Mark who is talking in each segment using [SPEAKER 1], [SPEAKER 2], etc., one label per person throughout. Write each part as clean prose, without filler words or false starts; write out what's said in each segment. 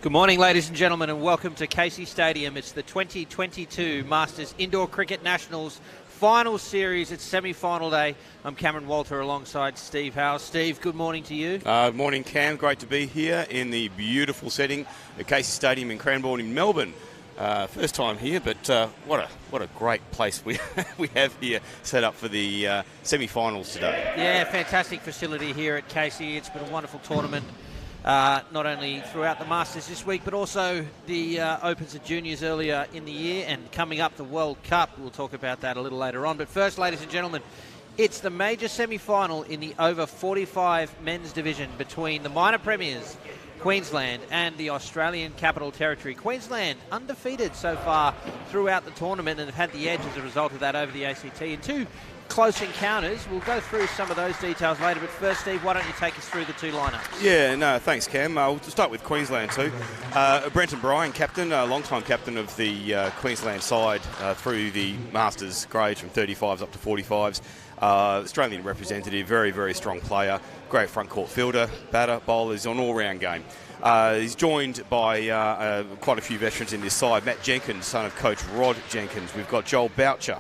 [SPEAKER 1] Good morning, ladies and gentlemen, and welcome to Casey Stadium. It's the 2022 Masters Indoor Cricket Nationals final series. It's semi-final day. I'm Cameron Walter alongside Steve Howes. Steve, good morning to you.
[SPEAKER 2] Morning, Cam. Great to be here in the beautiful setting at Casey Stadium in Cranbourne in Melbourne. First time here, but what a great place we have here set up for the semi-finals today.
[SPEAKER 1] Yeah, fantastic facility here at Casey. It's been a wonderful tournament. Not only throughout the Masters this week, but also the Opens and Juniors earlier in the year, and coming up the World Cup. We'll talk about that a little later on. But first, ladies and gentlemen, it's the major semi-final in the over 45 men's division between the minor premiers, Queensland, and the Australian Capital Territory. Queensland undefeated so far throughout the tournament and have had the edge as a result of that over the ACT. In two close encounters. We'll go through some of those details later, but first, Steve, why don't you take us through the two lineups?
[SPEAKER 2] Yeah, no, thanks, Cam. We'll start with Queensland too. Brenton Bryan, captain, long-time captain of the Queensland side through the Masters grades from 35s up to 45s. Australian representative, very, very strong player, great front court fielder, batter, bowler, is an all-round game. He's joined by quite a few veterans in this side. Matt Jenkins, son of coach Rod Jenkins. We've got Joel Boucher,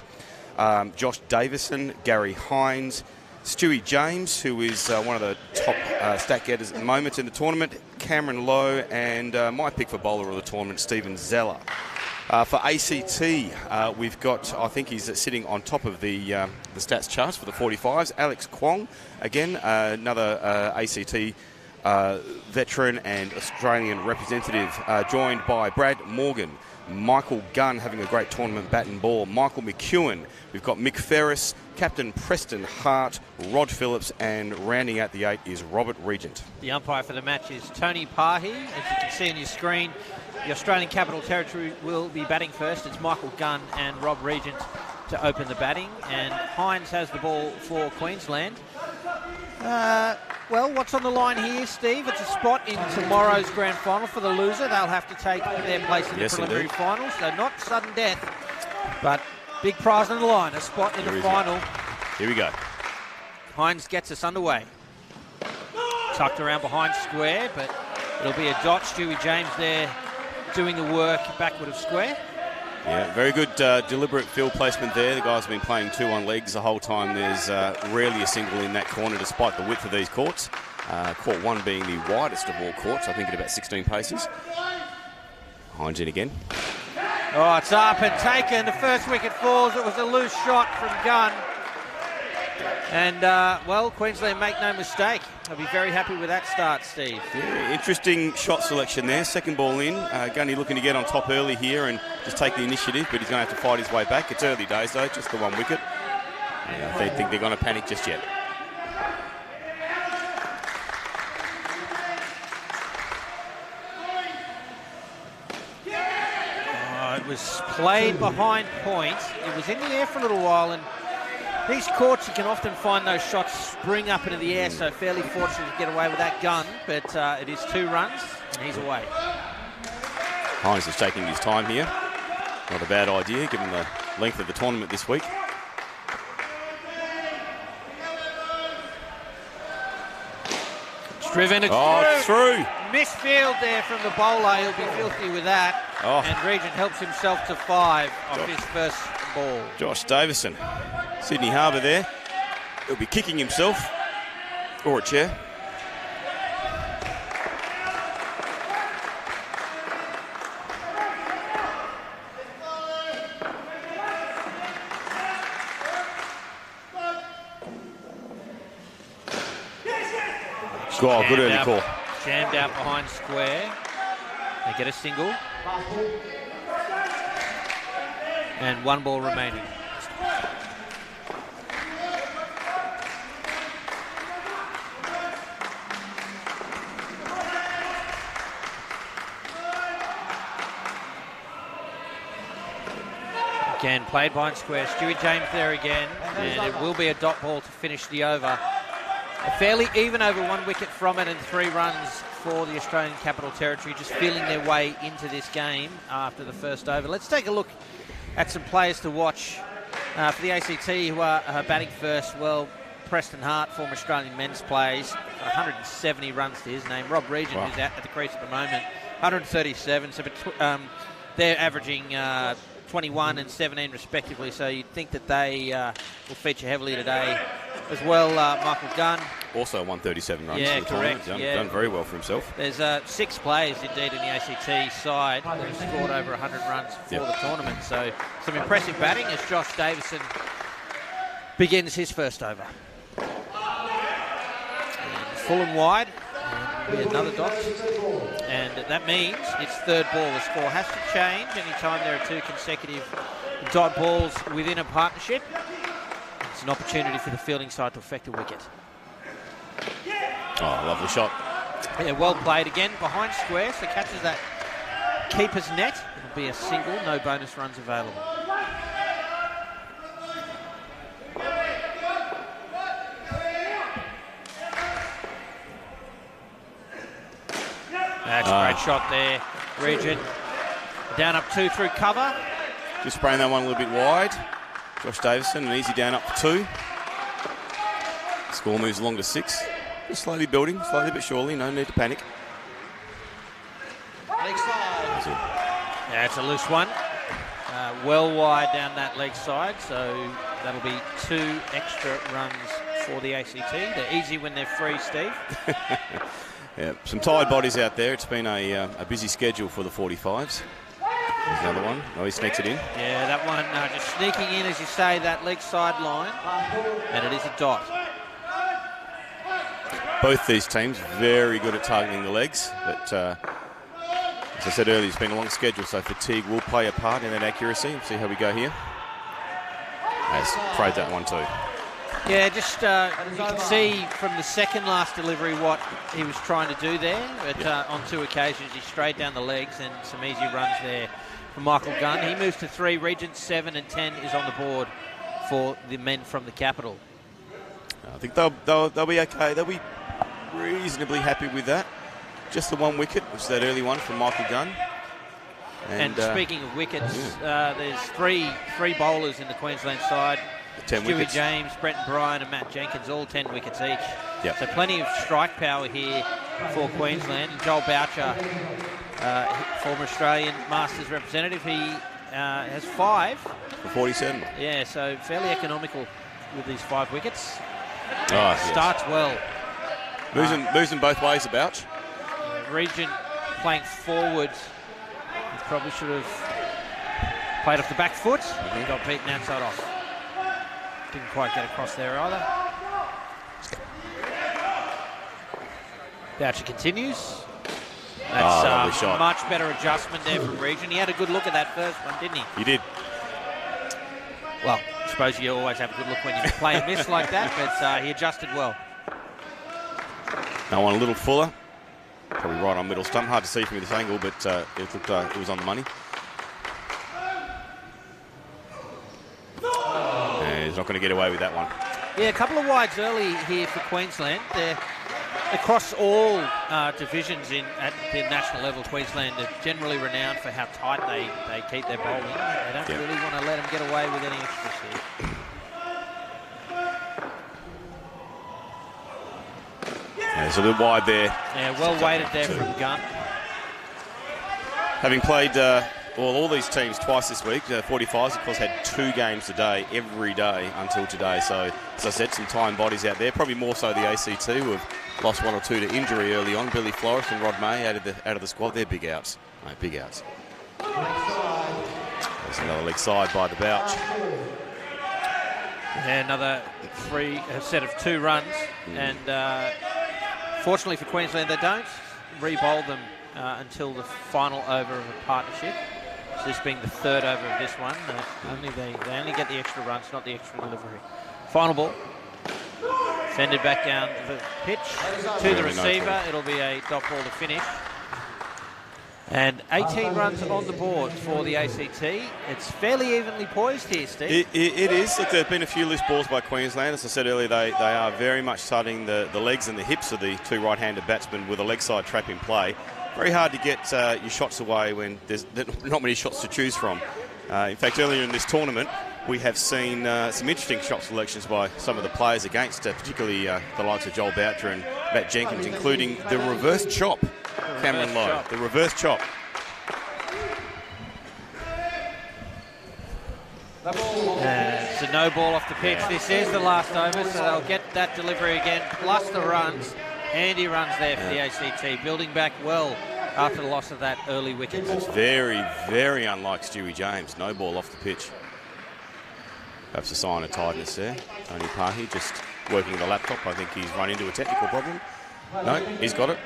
[SPEAKER 2] Josh Davison, Gary Hines, Stewie James, who is one of the top stat getters at the moment in the tournament, Cameron Lowe, and my pick for bowler of the tournament, Stephen Zeller. For ACT, we've got, I think he's sitting on top of the stats charts for the 45s, Alex Kwong, again, another ACT veteran and Australian representative, joined by Brad Morgan, Michael Gunn having a great tournament, bat and ball, Michael McEwen, we've got Mick Ferris, Captain Preston Hart, Rod Phillips, and rounding out the 8 is Robert Regent.
[SPEAKER 1] The umpire for the match is Tony Pahi. As you can see on your screen, the Australian Capital Territory will be batting first. It's Michael Gunn and Rob Regent to open the batting, and Hines has the ball for Queensland. Well, what's on the line here, Steve? It's a spot in tomorrow's grand final. For the loser, they'll have to take their place in the preliminary finals. So not sudden death, but big prize on the line, a spot in the final.
[SPEAKER 2] Here we go.
[SPEAKER 1] Hines gets us underway. Tucked around behind square, but it'll be a dot. Stewie James there doing the work backward of square.
[SPEAKER 2] Yeah, very good deliberate field placement there. The guys have been playing 2 on legs the whole time. There's rarely a single in that corner despite the width of these courts. Court 1 being the widest of all courts, I think at about 16 paces. Hines in again.
[SPEAKER 1] Oh, it's up and taken. The first wicket falls. It was a loose shot from Gunn. And, well, Queensland make no mistake. I'll be very happy with that start, Steve.
[SPEAKER 2] Yeah, interesting shot selection there. Second ball in. Gunny looking to get on top early here and just take the initiative, but he's going to have to fight his way back. It's early days, though, just the 1 wicket. I don't think they're going to panic just yet.
[SPEAKER 1] Oh, it was played behind point. It was in the air for a little while, and these courts, you can often find those shots spring up into the air, so fairly fortunate to get away with that gun, but it is 2 runs, and he's away.
[SPEAKER 2] Hines is taking his time here. Not a bad idea, given the length of the tournament this week.
[SPEAKER 1] It's driven,
[SPEAKER 2] it's through.
[SPEAKER 1] Misfield there from the bowler, he'll be filthy with that.
[SPEAKER 2] Oh.
[SPEAKER 1] And Regent helps himself to 5 off his first ball.
[SPEAKER 2] Josh Davison, Sydney Harbour there. He'll be kicking himself, or a chair. Oh, good early call.
[SPEAKER 1] Jammed out behind square. They get a single. And 1 ball remaining. Again, played behind square. Stewie James there again. And it will be a dot ball to finish the over. A fairly even over 1 wicket from it and 3 runs for the Australian Capital Territory, just feeling their way into this game after the first over. Let's take a look at some players to watch for the ACT who are batting first. Well, Preston Hart, former Australian men's plays, 170 runs to his name. Rob Regent, who's out at the crease at the moment, 137. So they're averaging 21 and 17 respectively. So you'd think that they will feature heavily today as well. Michael Gunn.
[SPEAKER 2] Also 137 runs
[SPEAKER 1] Yeah,
[SPEAKER 2] for the tournament.
[SPEAKER 1] correct. Yeah.
[SPEAKER 2] Done very well for himself.
[SPEAKER 1] There's 6 players indeed in the ACT side that have scored over 100 runs for the tournament. So some impressive batting as Josh Davison begins his first over. And full and wide. And another dot. And that means it's third ball. The score has to change anytime there are 2 consecutive dot balls within a partnership. It's an opportunity for the fielding side to affect a wicket.
[SPEAKER 2] Oh, lovely shot.
[SPEAKER 1] Yeah, well played again behind square, so catches that keeper's net. It'll be a single, no bonus runs available. That's a great shot there, Regent. Down up 2 through cover.
[SPEAKER 2] Just spraying that one a little bit wide. Josh Davison, an easy down up for 2. Score moves along to 6. Just slowly building, slowly but surely. No need to panic.
[SPEAKER 1] Leg side. Yeah, it's a loose one. Well wide down that leg side, so that'll be 2 extra runs for the ACT. They're easy when they're free, Steve.
[SPEAKER 2] Yeah, some tired bodies out there. It's been a busy schedule for the 45s. There's another one. Oh, he sneaks it in.
[SPEAKER 1] Yeah, that one just sneaking in, as you say, that leg side line. And it is a dot.
[SPEAKER 2] Both these teams very good at targeting the legs, but as I said earlier, it's been a long schedule, so fatigue will play a part in that accuracy. We'll see how we go here. Has prayed that one too.
[SPEAKER 1] Yeah, just you can see from the second last delivery what he was trying to do there. But on 2 occasions, he strayed down the legs and some easy runs there for Michael Gunn. He moves to 3. Regent 7 and 10 is on the board for the men from the capital.
[SPEAKER 2] I think they'll be okay. They'll be reasonably happy with that. Just the 1 wicket, which is that early one from Michael Gunn.
[SPEAKER 1] And speaking of wickets, there's three bowlers in the Queensland side.
[SPEAKER 2] 10
[SPEAKER 1] Stewie
[SPEAKER 2] wickets.
[SPEAKER 1] James, Brenton Bryan and Matt Jenkins, all 10 wickets each.
[SPEAKER 2] Yep.
[SPEAKER 1] So plenty of strike power here for Queensland. And Joel Boucher, former Australian Masters representative, he has 5.
[SPEAKER 2] For 47.
[SPEAKER 1] Yeah, so fairly economical with these 5 wickets.
[SPEAKER 2] Oh,
[SPEAKER 1] Starts well.
[SPEAKER 2] Moves them both ways, about.
[SPEAKER 1] Regent playing forward. He probably should have played off the back foot. He got beaten outside off. Didn't quite get across there either. Boucher continues. That's
[SPEAKER 2] shot.
[SPEAKER 1] Much better adjustment there from Regent. He had a good look at that first one, didn't he?
[SPEAKER 2] He did.
[SPEAKER 1] Well, I suppose you always have a good look when you play a miss like that, but he adjusted well.
[SPEAKER 2] Now one a little fuller. Probably right on middle stump. Hard to see from this angle, but it looked it was on the money. He's not going to get away with that one.
[SPEAKER 1] Yeah, a couple of wides early here for Queensland. They're across all divisions at the national level. Queensland are generally renowned for how tight they keep their bowling. They don't really want to let them get away with any extras here.
[SPEAKER 2] Yeah, it's a little wide there.
[SPEAKER 1] Yeah, well weighted there from Gunn.
[SPEAKER 2] Having played all these teams twice this week, 45s, of course, had 2 games a day, every day until today. So, as I said, some time bodies out there. Probably more so the ACT, who have lost 1 or 2 to injury early on. Billy Flores and Rod May out of the squad. They're big outs. No, big outs. There's another leg side by the Bouch.
[SPEAKER 1] Yeah, another set of 2 runs. And fortunately for Queensland, they don't re-bowl them until the final over of a partnership. So this being the 3rd over of this one. They only get the extra runs, not the extra delivery. Final ball. Fended back down the pitch to the receiver. It'll be a dot ball to finish. And 18 runs on the board for the ACT. It's fairly evenly poised here, Steve.
[SPEAKER 2] It is. Look, there have been a few loose balls by Queensland. As I said earlier, they are very much studying the legs and the hips of the 2 right-handed batsmen with a leg side trap in play. Very hard to get your shots away when there's not many shots to choose from. In fact, earlier in this tournament, we have seen some interesting shot selections by some of the players against, particularly the likes of Joel Boucher and Matt Jenkins, including the reverse chop Cameron Lowe. The reverse chop.
[SPEAKER 1] It's a no ball off the pitch. Yeah. This is the last over, so they'll get that delivery again, plus the runs. Handy runs there for the ACT, building back well after the loss of that early wicket.
[SPEAKER 2] It's very, very unlike Stewie James. No ball off the pitch. Perhaps a sign of tiredness there. Tony Pahi just working the laptop. I think he's run into a technical problem. No, he's got it.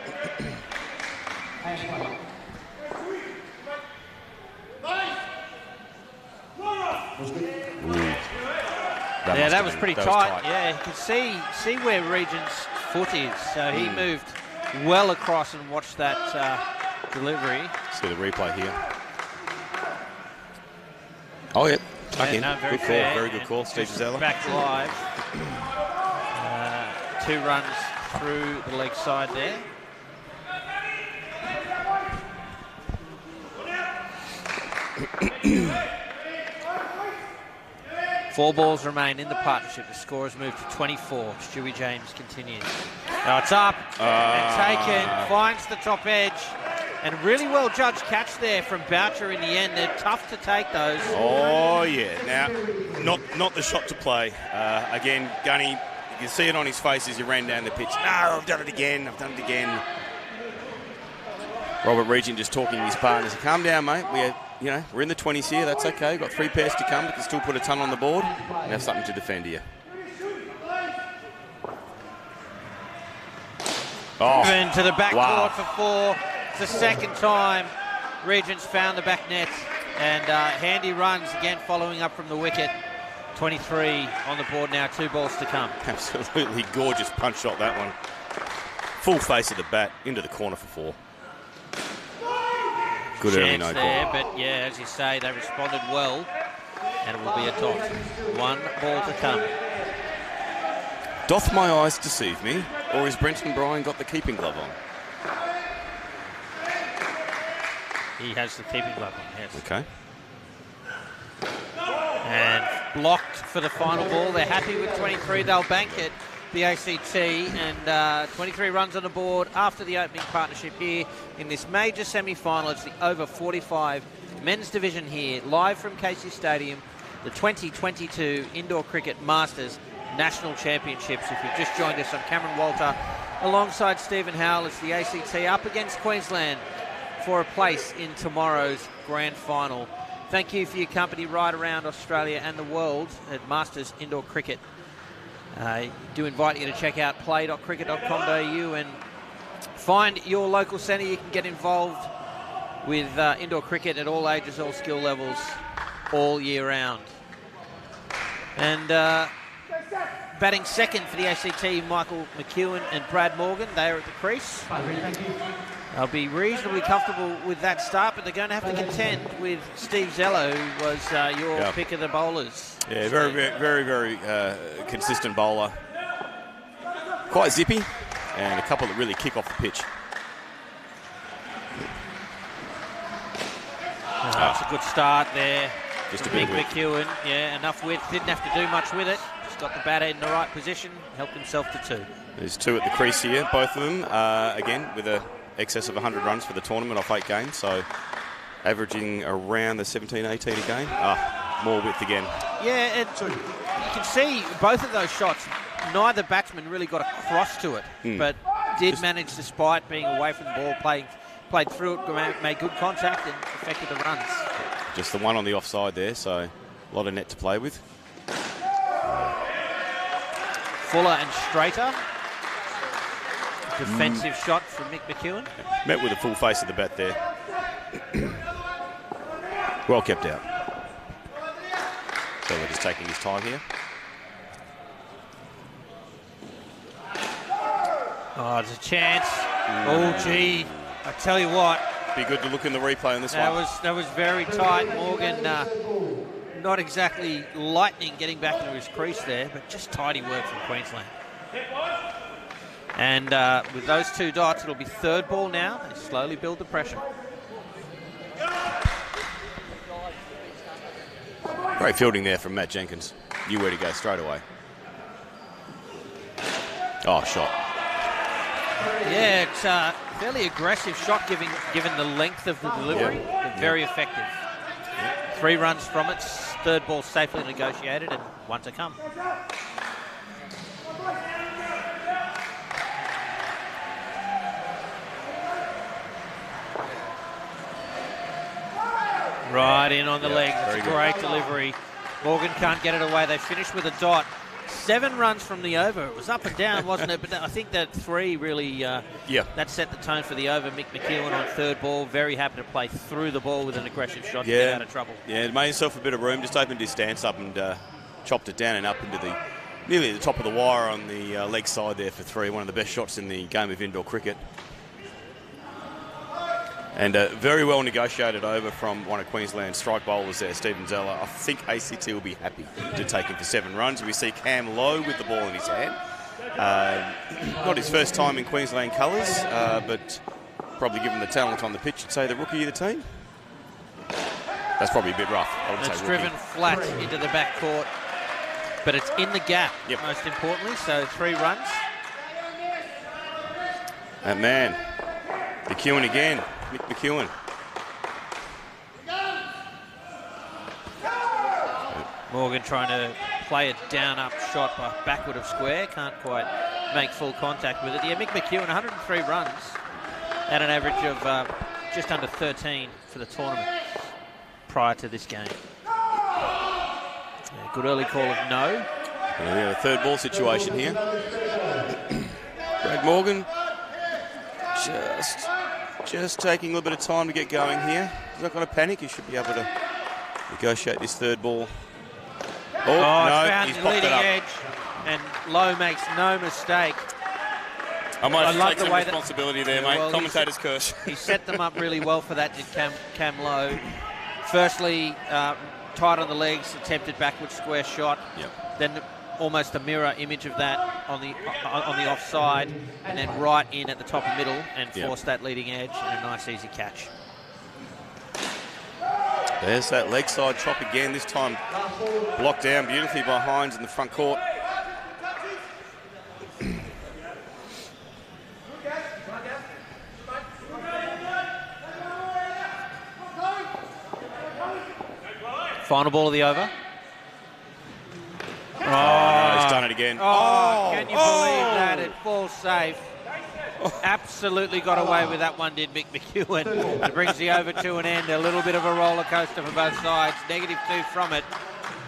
[SPEAKER 1] That was pretty tight. Yeah, you can see where Regent's foot is. So he moved well across and watched that delivery.
[SPEAKER 2] See the replay here. Oh, yeah.
[SPEAKER 1] No, very
[SPEAKER 2] good call. Very good call, Steve Zeller.
[SPEAKER 1] Back live. 2 runs through the leg side there. Four balls remain in the partnership. The score has moved to 24. Stewie James continues. Now it's up and taken. Finds the top edge. And really well judged catch there from Boucher in the end. They're tough to take those.
[SPEAKER 2] Oh, yeah. Now, not the shot to play. Again, Gunny, you can see it on his face as he ran down the pitch. No, I've done it again. Robert Regent just talking to his partners. Calm down, mate. We're in the 20s here. That's okay. We've got 3 pairs to come. We can still put a ton on the board and have something to defend here. Oh,
[SPEAKER 1] into the back court for 4. It's the second time Regent's found the back net. And Handy runs again following up from the wicket. 23 on the board now. 2 balls to come.
[SPEAKER 2] Absolutely gorgeous punch shot, that one. Full face of the bat into the corner for 4. Good early no
[SPEAKER 1] there,
[SPEAKER 2] ball.
[SPEAKER 1] but yeah, as you say, they responded well, and it will be a dot. 1 ball to come.
[SPEAKER 2] Doth my eyes deceive me, or has Brenton Bryan got the keeping glove on?
[SPEAKER 1] He has the keeping glove on, yes.
[SPEAKER 2] Okay.
[SPEAKER 1] And blocked for the final ball. They're happy with 23. They'll bank it, the ACT, and 23 runs on the board after the opening partnership here in this major semi-final. It's the over 45 men's division here, live from Casey Stadium, the 2022 Indoor Cricket Masters National Championships. If you've just joined us, I'm Cameron Walter alongside Stephen Howell. It's the ACT up against Queensland for a place in tomorrow's grand final. Thank you for your company right around Australia and the world at Masters Indoor Cricket. I do invite you to check out play.cricket.com.au and find your local centre. You can get involved with indoor cricket at all ages, all skill levels, all year round. And batting second for the ACT, Michael McEwen and Brad Morgan. They are at the crease. They'll be reasonably comfortable with that start, but they're going to have to contend with Steve Zello, who was your pick of the bowlers.
[SPEAKER 2] Yeah, very consistent bowler. Quite zippy, and a couple that really kick off the pitch.
[SPEAKER 1] That's a good start there.
[SPEAKER 2] Just a bit of width.
[SPEAKER 1] McEwen, yeah, enough width. Didn't have to do much with it. Just got the batter in the right position, helped himself to 2.
[SPEAKER 2] There's 2 at the crease here, both of them, again, with a excess of 100 runs for the tournament off 8 games, so averaging around the 17, 18 a game. More width again.
[SPEAKER 1] Yeah, you can see both of those shots, neither batsman really got across to it, but did manage, despite being away from the ball, played through it, made good contact and affected the runs.
[SPEAKER 2] Just the one on the offside there, so a lot of net to play with.
[SPEAKER 1] Fuller and straighter. Defensive shot from Mick McEwen.
[SPEAKER 2] Met with a full face of the bat there. Well kept out. So we're just taking his time here.
[SPEAKER 1] Oh, there's a chance. Oh, gee. I tell you what.
[SPEAKER 2] Be good to look in the replay on this one.
[SPEAKER 1] That was very tight. Morgan, not exactly lightning getting back into his crease there, but just tidy work from Queensland. And with those 2 dots, it'll be 3rd ball now. They slowly build the pressure.
[SPEAKER 2] Great fielding there from Matt Jenkins. Knew where to go straight away. Oh, shot.
[SPEAKER 1] Yeah, it's fairly aggressive shot given the length of the delivery.
[SPEAKER 2] Yeah.
[SPEAKER 1] Very effective. 3 runs from it. Third ball safely negotiated, and 1 to come. Right in on the legs. It's a great delivery. Morgan can't get it away. They finished with a dot. 7 runs from the over. It was up and down, wasn't it? But I think that 3 really that set the tone for the over. Mick McEwen on third ball, very happy to play through the ball with an aggressive shot to get out of trouble.
[SPEAKER 2] Yeah, it made himself a bit of room, just opened his stance up and chopped it down and up into nearly the top of the wire on the leg side there for 3. One of the best shots in the game of indoor cricket. And very well negotiated over from one of Queensland's strike bowlers there, Stephen Zeller. I think ACT will be happy to take him for 7 runs. We see Cam Lowe with the ball in his hand. Not his first time in Queensland colours, but probably given the talent on the pitch, you'd say the rookie of the team. That's probably a bit rough.
[SPEAKER 1] It's driven flat into the back court, but it's in the gap, most importantly, so 3 runs.
[SPEAKER 2] That man, McEwen again. Mick McEwen.
[SPEAKER 1] Morgan trying to play a down-up shot by backward of square. Can't quite make full contact with it. Yeah, Mick McEwen, 103 runs at an average of just under 13 for the tournament prior to this game. Yeah, good early call of no.
[SPEAKER 2] We have a third ball situation here. Brad Morgan just taking a little bit of time to get going here. He's not going to panic. He should be able to negotiate this third ball.
[SPEAKER 1] Oh, no, he's popped it up. Edge, and Lowe makes no mistake.
[SPEAKER 2] I might take some responsibility there, mate. Well, commentator's curse.
[SPEAKER 1] He set them up really well for that, did Cam Lowe. Firstly, tight on the legs, attempted backward square shot.
[SPEAKER 2] Yep.
[SPEAKER 1] Then almost a mirror image of that on the offside, and then right in at the top and middle and force that leading edge and a nice easy catch.
[SPEAKER 2] There's that leg side chop again, this time blocked down beautifully by Hines in the front court.
[SPEAKER 1] Final ball of the over.
[SPEAKER 2] Oh, no, he's done it again.
[SPEAKER 1] Can you believe that? It falls safe. Absolutely got away with that one, did Mick McEwen. It brings the over to an end. A little bit of a roller coaster for both sides. -2 from it.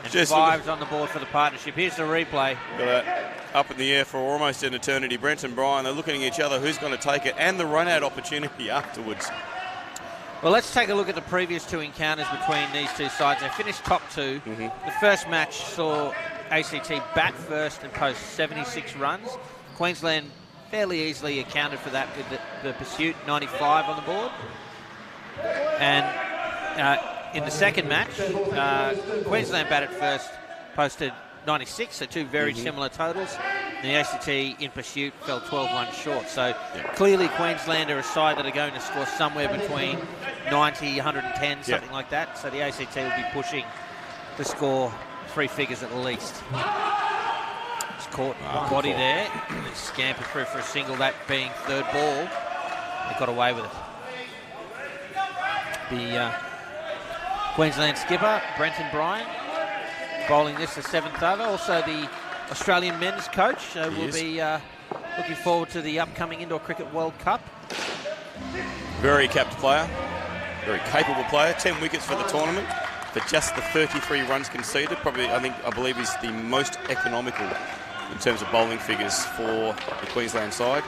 [SPEAKER 1] And just 5s on the board for the partnership. Here's the replay.
[SPEAKER 2] Look at that. Up in the air for almost an eternity. Brent and Brian, they're looking at each other. Who's going to take it? And the run-out opportunity afterwards.
[SPEAKER 1] Well, let's take a look at the previous 2 encounters between these 2 sides. They finished top 2. The first match saw ACT bat first and post 76 runs. Queensland fairly easily accounted for that with the pursuit, 95 on the board. And in the second match, Queensland batted first, posted 96, so 2 very similar totals. And the ACT in pursuit fell 12 runs short. So clearly Queensland are a side that are going to score somewhere between 90, 110, something like that. So the ACT will be pushing to score 3 figures at least. It's caught body there. They scampered through for a single, that being third ball. They got away with it. The Queensland skipper, Brenton Bryan, bowling this the 7th over. Also the Australian men's coach will be looking forward to the upcoming Indoor Cricket World Cup.
[SPEAKER 2] Very capped player, very capable player. 10 wickets for the tournament for just the 33 runs conceded. Probably, I believe he's the most economical in terms of bowling figures for the Queensland side.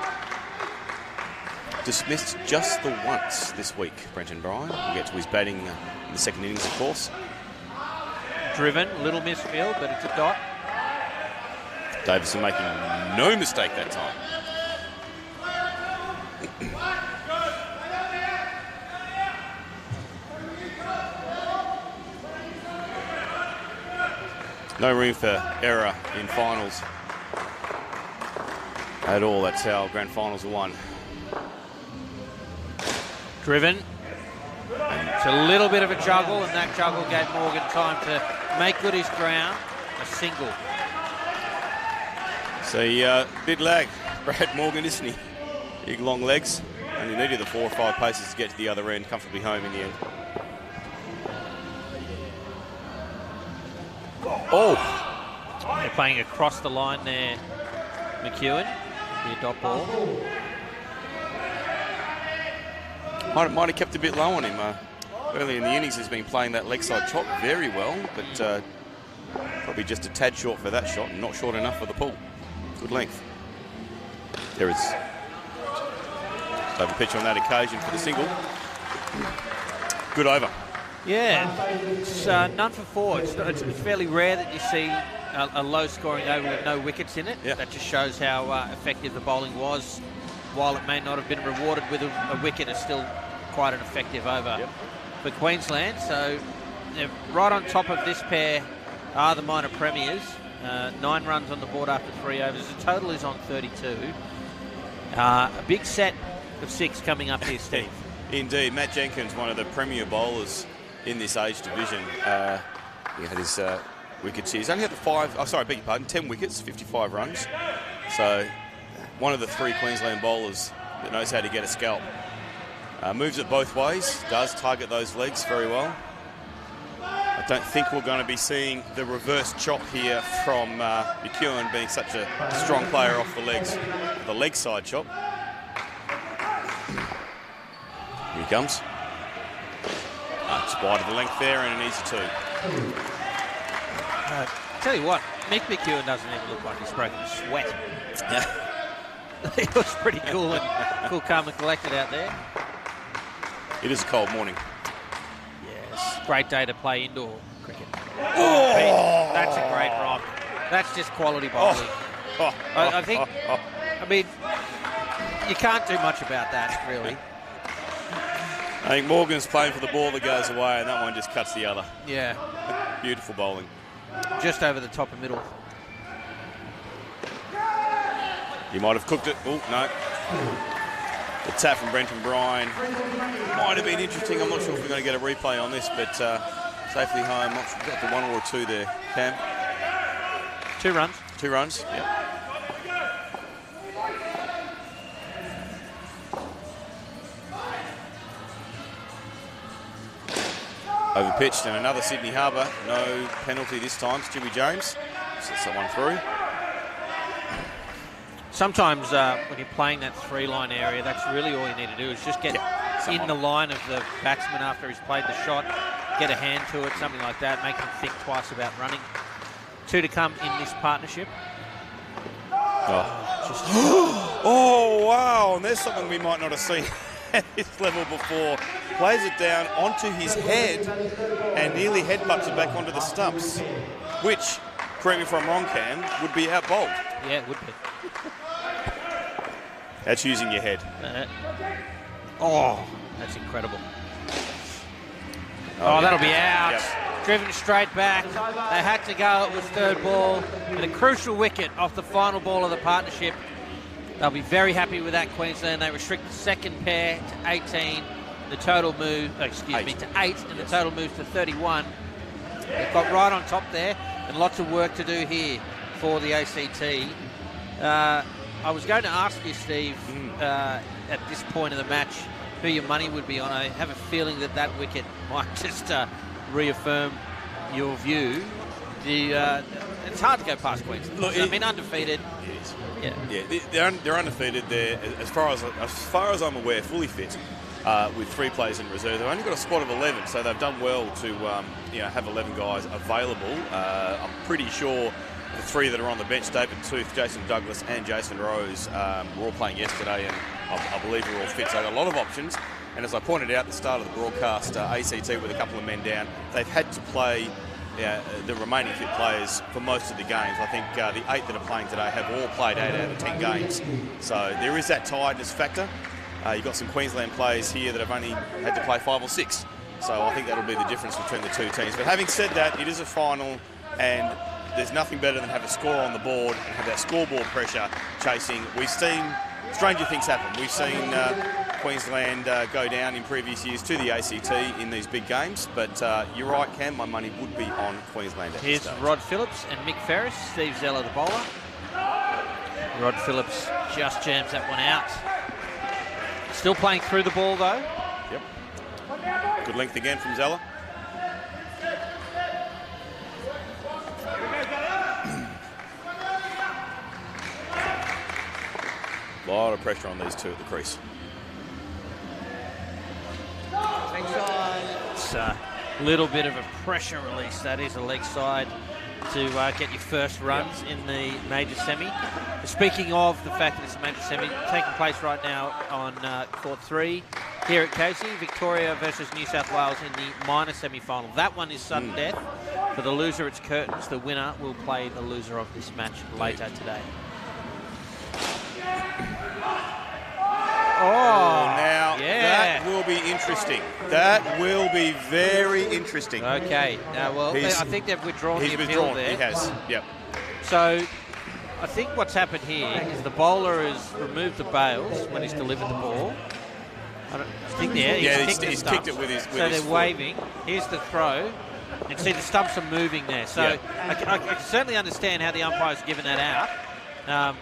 [SPEAKER 2] Dismissed just the once this week, Brenton Bryan. We'll get to his batting in the second innings, of course.
[SPEAKER 1] Driven, little misfield, but it's a dot.
[SPEAKER 2] Davison making no mistake that time. No room for error in finals at all. That's how grand finals are won.
[SPEAKER 1] Driven. It's a little bit of a juggle, and that juggle gave Morgan time to make good his ground. A single.
[SPEAKER 2] So big lag, Brad Morgan, isn't he? Big long legs. Only needed the 4 or 5 paces to get to the other end, comfortably home in the end. Oh!
[SPEAKER 1] They're playing across the line there, McEwen, the dot ball.
[SPEAKER 2] Might have kept a bit low on him. Early in the innings, he's been playing that leg side chop very well, but probably just a tad short for that shot and not short enough for the pull. Good length. There is over pitch on that occasion for the single. Good over.
[SPEAKER 1] Yeah, it's none for 4. It's fairly rare that you see a low-scoring over with no wickets in it.
[SPEAKER 2] Yep.
[SPEAKER 1] That just shows how effective the bowling was. While it may not have been rewarded with a wicket, it's still quite an effective over for Queensland. So they're right on top of this pair are the minor premiers. 9 runs on the board after 3 overs. The total is on 32. A big set of 6 coming up here, Steve.
[SPEAKER 2] Indeed. Matt Jenkins, one of the premier bowlers in this age division. He had his wickets here. He's only had 10 wickets, 55 runs. So one of the 3 Queensland bowlers that knows how to get a scalp. Moves it both ways, does target those legs very well. I don't think we're going to be seeing the reverse chop here from McEwen, being such a strong player off the legs. The leg side chop. Here he comes. Just wide of the length there and an easy 2.
[SPEAKER 1] Tell you what, Mick McEwen doesn't even look like he's broken a sweat.
[SPEAKER 2] Yeah.
[SPEAKER 1] He looks pretty cool, calm and collected out there.
[SPEAKER 2] It is a cold morning.
[SPEAKER 1] Yes, great day to play indoor cricket. Oh, Pete, that's a great rock. That's just quality bowling. I think, I mean, you can't do much about that, really.
[SPEAKER 2] I think Morgan's playing for the ball that goes away, and that one just cuts the other.
[SPEAKER 1] Yeah.
[SPEAKER 2] Beautiful bowling.
[SPEAKER 1] Just over the top and middle.
[SPEAKER 2] He might have cooked it. Oh, no. The tap from Brenton Bryan might have been interesting. I'm not sure if we're going to get a replay on this, but safely home. Not sure, got the 1 or 2 there, Cam.
[SPEAKER 1] 2 runs.
[SPEAKER 2] 2 runs, yeah. Overpitched and another Sydney Harbour. No penalty this time. Stewie James sets that one through.
[SPEAKER 1] Sometimes when you're playing that 3-line area, that's really all you need to do is just get in the line of the batsman after he's played the shot, get a hand to it, something like that, make him think twice about running. 2 to come in this partnership.
[SPEAKER 2] Oh, wow. And there's something we might not have seen at this level before. Plays it down onto his head and nearly headbutts it back onto the stumps, which, correct me if I'm wrong, Cam, would be out bowled.
[SPEAKER 1] Yeah, it would be.
[SPEAKER 2] That's using your head.
[SPEAKER 1] That's incredible. Oh, that'll be out. Yep. Driven straight back. They had to go. It was 3rd ball. And a crucial wicket off the final ball of the partnership. They'll be very happy with that, Queensland. They restrict the second pair to 18. The total move, to 8, and the total moves to 31. They've got right on top there, and lots of work to do here for the ACT. I was going to ask you, Steve, at this point of the match, who your money would be on. I have a feeling that wicket might just reaffirm your view. It's hard to go past Queensland. Look, I mean, undefeated.
[SPEAKER 2] Yeah, they're undefeated. They're, as far as I'm aware, fully fit. With 3 players in reserve. They've only got a squad of 11, so they've done well to have 11 guys available. I'm pretty sure the 3 that are on the bench, David Tooth, Jason Douglas and Jason Rose, were all playing yesterday, and I believe we're all fit. So they've got a lot of options. And as I pointed out at the start of the broadcast, ACT with a couple of men down, they've had to play the remaining fit players for most of the games. I think the 8 that are playing today have all played 8 out of 10 games. So there is that tiredness factor. You've got some Queensland players here that have only had to play 5 or 6. So I think that'll be the difference between the 2 teams. But having said that, it is a final, and there's nothing better than have a score on the board and have that scoreboard pressure chasing. We've seen stranger things happen. We've seen Queensland go down in previous years to the ACT in these big games. But you're right, Cam, my money would be on Queensland.
[SPEAKER 1] Here's Rod Phillips and Mick Ferris, Steve Zeller the bowler. Rod Phillips just jams that one out. Still playing through the ball, though.
[SPEAKER 2] Yep. Good length again from Zeller. A lot of pressure on these two at the crease.
[SPEAKER 1] It's a little bit of a pressure release. That is a leg side to get your first runs in the major semi. Speaking of the fact that it's a major semi, taking place right now on court 3 here at Casey, Victoria versus New South Wales in the minor semi-final. That one is sudden death. For the loser, it's curtains. The winner will play the loser of this match later today.
[SPEAKER 2] Now that will be interesting. That will be very interesting.
[SPEAKER 1] Okay. Now, well, I think they've withdrawn the appeal there.
[SPEAKER 2] He has, yep.
[SPEAKER 1] So I think what's happened here is the bowler has removed the bails when he's delivered the ball. I think he's kicked it with his So they're waving. Here's the throw. And see, the stumps are moving there. So I can certainly understand how the umpire's given that out.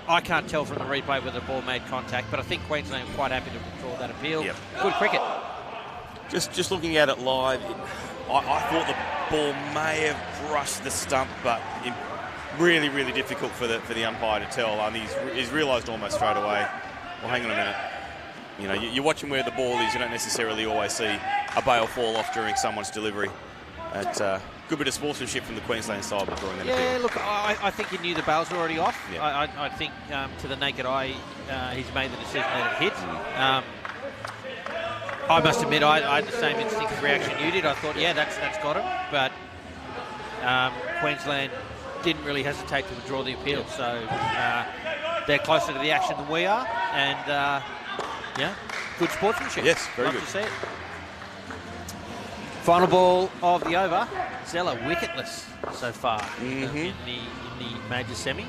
[SPEAKER 1] I can't tell from the replay whether the ball made contact, but I think Queensland are quite happy to withdraw that appeal. Yep. Good cricket.
[SPEAKER 2] Just looking at it live, I thought the ball may have brushed the stump, but really, really difficult for the umpire to tell. I mean, he's realised almost straight away. Well, hang on a minute. You know, you're watching where the ball is. You don't necessarily always see a bail fall off during someone's delivery. Good bit of sportsmanship from the Queensland side with drawing that appeal.
[SPEAKER 1] Yeah, look, I think he knew the bails were already off.
[SPEAKER 2] Yeah.
[SPEAKER 1] I think to the naked eye, he's made the decision that it hit. I must admit, I had the same instinctive reaction you did. I thought, yeah, that's got him. But Queensland didn't really hesitate to withdraw the appeal. So they're closer to the action than we are. And, good sportsmanship.
[SPEAKER 2] Yes, very
[SPEAKER 1] Love
[SPEAKER 2] good.
[SPEAKER 1] to see it. Final ball of the over. Zeller wicketless so far in the major semi.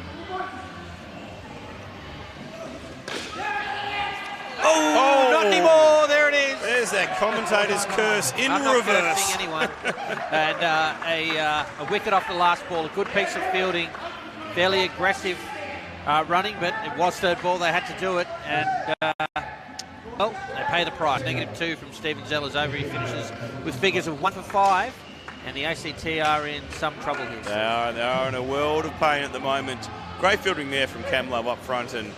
[SPEAKER 1] Oh, not anymore. There it is.
[SPEAKER 2] There's that commentator's curse in
[SPEAKER 1] I'm
[SPEAKER 2] reverse.
[SPEAKER 1] not cursing anyone. And a wicket off the last ball. A good piece of fielding. Fairly aggressive running, but it was third ball. They had to do it. And well, they pay the price. -2 from Stephen Zeller's over. He finishes with figures of 1 for 5. And the ACT are in some trouble here.
[SPEAKER 2] They are in a world of pain at the moment. Great fielding there from Camlo up front. And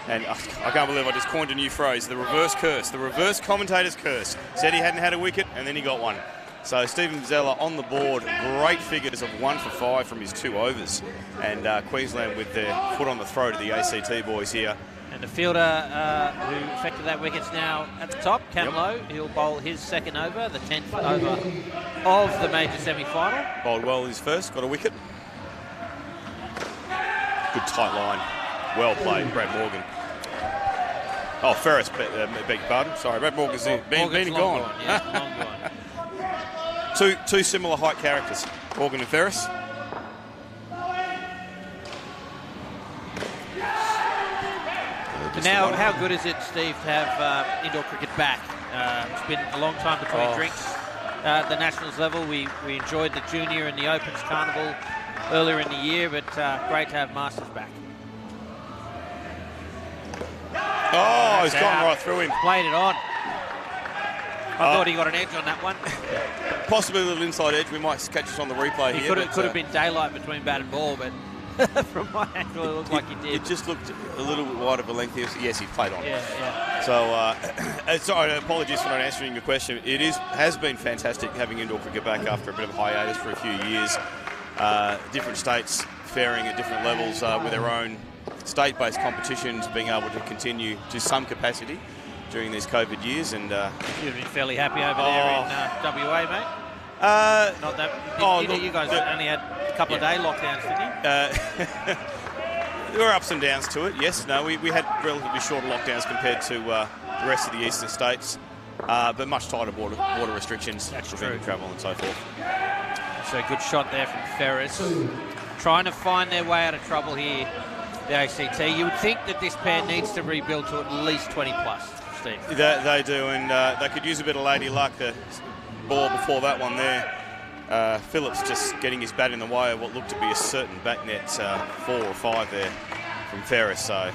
[SPEAKER 2] I can't believe I just coined a new phrase, the reverse curse, the reverse commentator's curse. Said he hadn't had a wicket, and then he got one. So Stephen Zeller on the board, great figures of 1 for 5 from his 2 overs. And Queensland with their foot on the throat of the ACT boys here.
[SPEAKER 1] And the fielder who affected that wicket's now at the top, Camlo. He'll bowl his second over, the 10th over of the major semi-final.
[SPEAKER 2] Bowled well his first, got a wicket. Good tight line. Well played, Brad Morgan. Oh, Ferris, beg your pardon. Sorry, Brad Morgan's been and gone.
[SPEAKER 1] Yeah, long gone.
[SPEAKER 2] Two similar height characters, Morgan and Ferris.
[SPEAKER 1] Now, how good is it, Steve, to have indoor cricket back? It's been a long time between drinks at the Nationals level. We enjoyed the Junior and the Opens Carnival earlier in the year, but great to have Masters back.
[SPEAKER 2] Oh, he's gone right through him.
[SPEAKER 1] Played it on. I thought he got an edge on that one.
[SPEAKER 2] Possibly a little inside edge. We might catch us on the replay here.
[SPEAKER 1] Could have been daylight between bat and ball, but from my angle, it looked like he did.
[SPEAKER 2] It just looked a little bit wide of a length. Yes, he played on.
[SPEAKER 1] Yeah.
[SPEAKER 2] So, sorry, apologies for not answering your question. It has been fantastic having indoor cricket back after a bit of hiatus for a few years. Different states faring at different levels with their own state-based competitions, being able to continue to some capacity during these COVID years. And
[SPEAKER 1] you've been fairly happy over there in WA, mate. Not that. You guys only had a couple of day lockdowns, didn't you?
[SPEAKER 2] There were ups and downs to it. Yes, no, we had relatively shorter lockdowns compared to the rest of the eastern states, but much tighter border restrictions, preventing travel and so forth.
[SPEAKER 1] So good shot there from Ferris, trying to find their way out of trouble here. The ACT. You would think that this pair needs to rebuild to at least 20 plus, Steve.
[SPEAKER 2] They do, and they could use a bit of lady luck. The ball before that one there. Phillips just getting his bat in the way of what looked to be a certain back net 4 or 5 there from Ferris. So,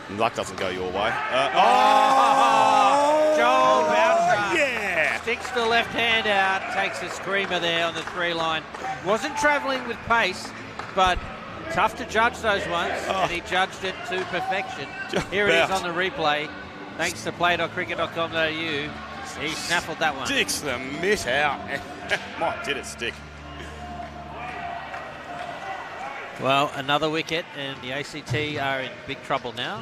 [SPEAKER 2] And luck doesn't go your way.
[SPEAKER 1] Joel Boucher.
[SPEAKER 2] Yeah!
[SPEAKER 1] Sticks the left hand out, takes a screamer there on the 3 line. Wasn't travelling with pace, but tough to judge those ones, and he judged it to perfection. Here it is on the replay. Thanks to play.cricket.com.au. He snaffled that one.
[SPEAKER 2] Sticks the mitt out. Mike, did it stick?
[SPEAKER 1] Well, another wicket, and the ACT are in big trouble now.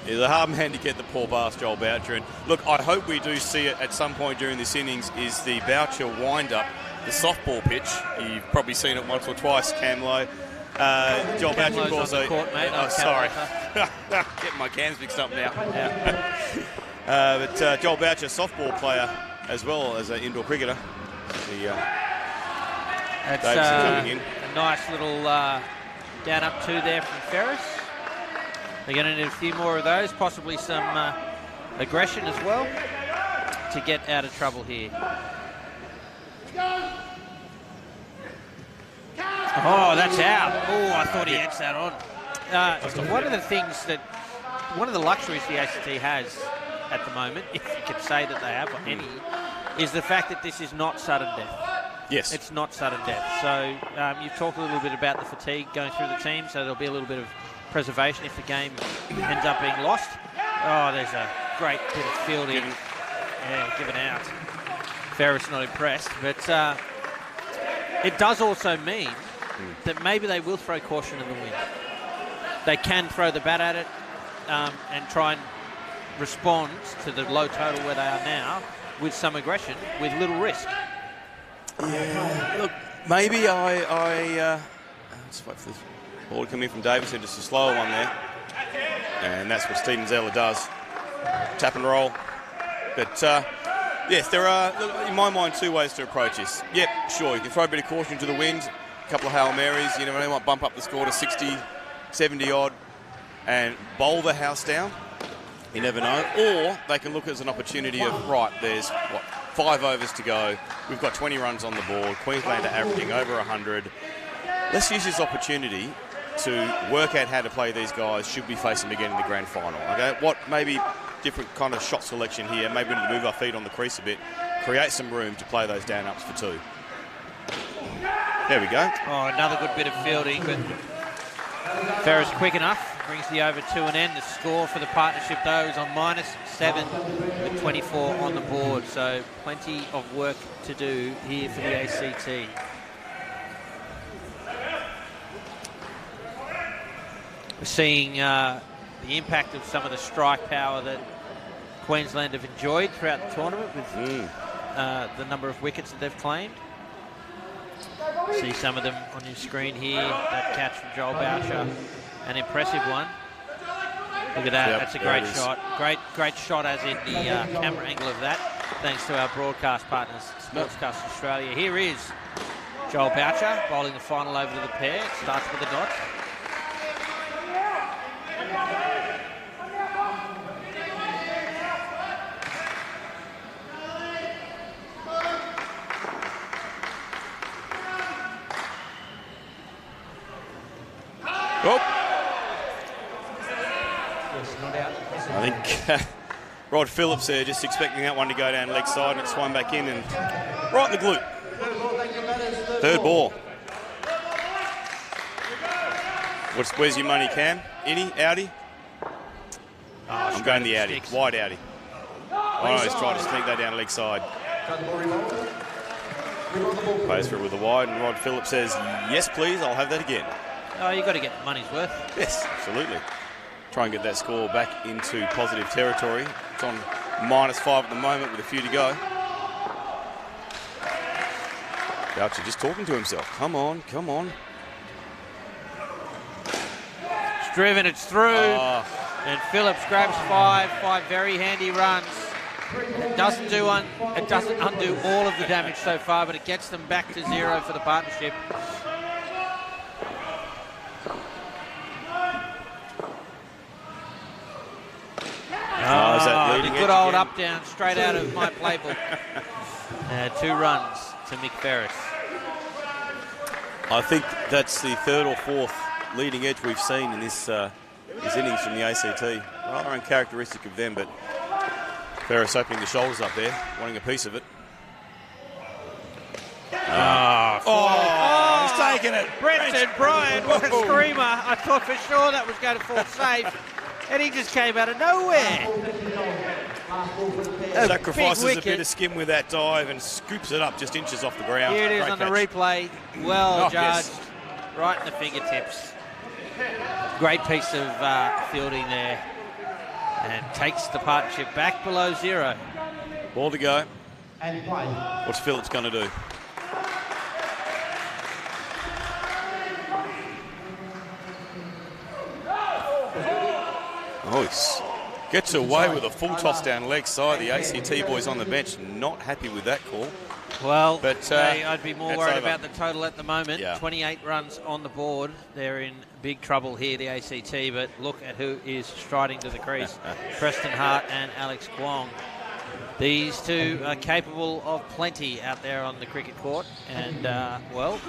[SPEAKER 2] He's a hard man to get the poor bastard Joel Boucher. And look, I hope we do see it at some point during this innings, is the Boucher wind-up, the softball pitch. You've probably seen it once or twice, Cam Lowe. Joel Boucher, of course.
[SPEAKER 1] On the court, mate.
[SPEAKER 2] Sorry. Getting my cans mixed up now.
[SPEAKER 1] Yeah.
[SPEAKER 2] But Joel Boucher, softball player as well as an indoor cricketer.
[SPEAKER 1] That's
[SPEAKER 2] coming in.
[SPEAKER 1] a nice little down up 2 there from Ferris. They're going to need a few more of those, possibly some aggression as well to get out of trouble here. Oh, that's out. Oh, I thought he edged that on. One of the luxuries the ACT has at the moment, if you could say that they have any, is the fact that this is not sudden death.
[SPEAKER 2] Yes.
[SPEAKER 1] It's not sudden death. So you've talked a little bit about the fatigue going through the team, so there'll be a little bit of preservation if the game ends up being lost. Oh, there's a great bit of fielding. Given out. Ferris not impressed, but it does also mean that maybe they will throw caution in the wind. They can throw the bat at it and try and respond to the low total where they are now with some aggression, with little risk.
[SPEAKER 2] Yeah, look, maybe let's wait for this ball to come in from Davison, just a slower one there. And that's what Steven Zeller does. Tap and roll. But, yes, there are, in my mind, 2 ways to approach this. Yep, sure, you can throw a bit of caution to the wind, a couple of Hail Marys, you know, they might bump up the score to 60, 70 odd, and bowl the house down. You never know. Or they can look as an opportunity of, right, there's, 5 overs to go. We've got 20 runs on the board. Queensland are averaging over 100. Let's use this opportunity to work out how to play these guys should we face them again in the grand final. Okay, what maybe different kind of shot selection here. Maybe we need to move our feet on the crease a bit. Create some room to play those down-ups for 2. There we go.
[SPEAKER 1] Oh, another good bit of fielding, but Ferris quick enough. Brings the over to an end. The score for the partnership, though, is on -7 with 24 on the board. So plenty of work to do here for the ACT. We're seeing the impact of some of the strike power that Queensland have enjoyed throughout the tournament with the number of wickets that they've claimed. See some of them on your screen here. That catch from Joel Boucher. An impressive one. Look at that. Yep, that's a great shot. Great shot as in the camera angle of that. Thanks to our broadcast partners, Sportscast Australia. Here is Joel Boucher bowling the final over to the pair. It starts with a dot.
[SPEAKER 2] Oh. I think Rod Phillips there just expecting that one to go down leg side, and it swung back in and right in the glute. 3rd ball. Where's your money, Cam? Innie? Outie? I'm going the outie. Wide outie. I always try to sneak that down leg side. Plays for it with a wide, and Rod Phillips says, yes, please, I'll have that again.
[SPEAKER 1] Oh, you've got to get the money's worth.
[SPEAKER 2] Yes, absolutely. Try and get that score back into positive territory. It's on -5 at the moment with a few to go. Boucher just talking to himself. Come on, come on.
[SPEAKER 1] It's driven, it's through. And Phillips grabs 5 very handy runs. It doesn't undo all of the damage so far, but it gets them back to 0 for the partnership.
[SPEAKER 2] Is that leading
[SPEAKER 1] the good old up down straight out of my playbook. 2 runs to Mick Ferris.
[SPEAKER 2] I think that's the 3rd or 4th leading edge we've seen in this his innings from the ACT. Rather uncharacteristic of them, but Ferris opening the shoulders up there, wanting a piece of it.
[SPEAKER 1] He's taken it. Brenton Bryan, what a screamer. I thought for sure that was going to fall safe. And he just came out of nowhere.
[SPEAKER 2] Sacrifices a bit of skim with that dive and scoops it up just inches off the ground.
[SPEAKER 1] Here it is
[SPEAKER 2] Great
[SPEAKER 1] on
[SPEAKER 2] catch.
[SPEAKER 1] the replay. Well judged.
[SPEAKER 2] Yes.
[SPEAKER 1] Right in the fingertips. Great piece of fielding there. And takes the partnership back below 0.
[SPEAKER 2] Ball to go. What's Phillips going to do? Oh, he gets away with a full toss down leg side. The ACT boys on the bench not happy with that call.
[SPEAKER 1] Well, but I'd be more worried about the total at the moment.
[SPEAKER 2] Yeah.
[SPEAKER 1] 28 runs on the board. They're in big trouble here, the ACT, but look at who is striding to the crease. Preston Hart and Alex Kwong. These two are capable of plenty out there on the cricket court. And, well,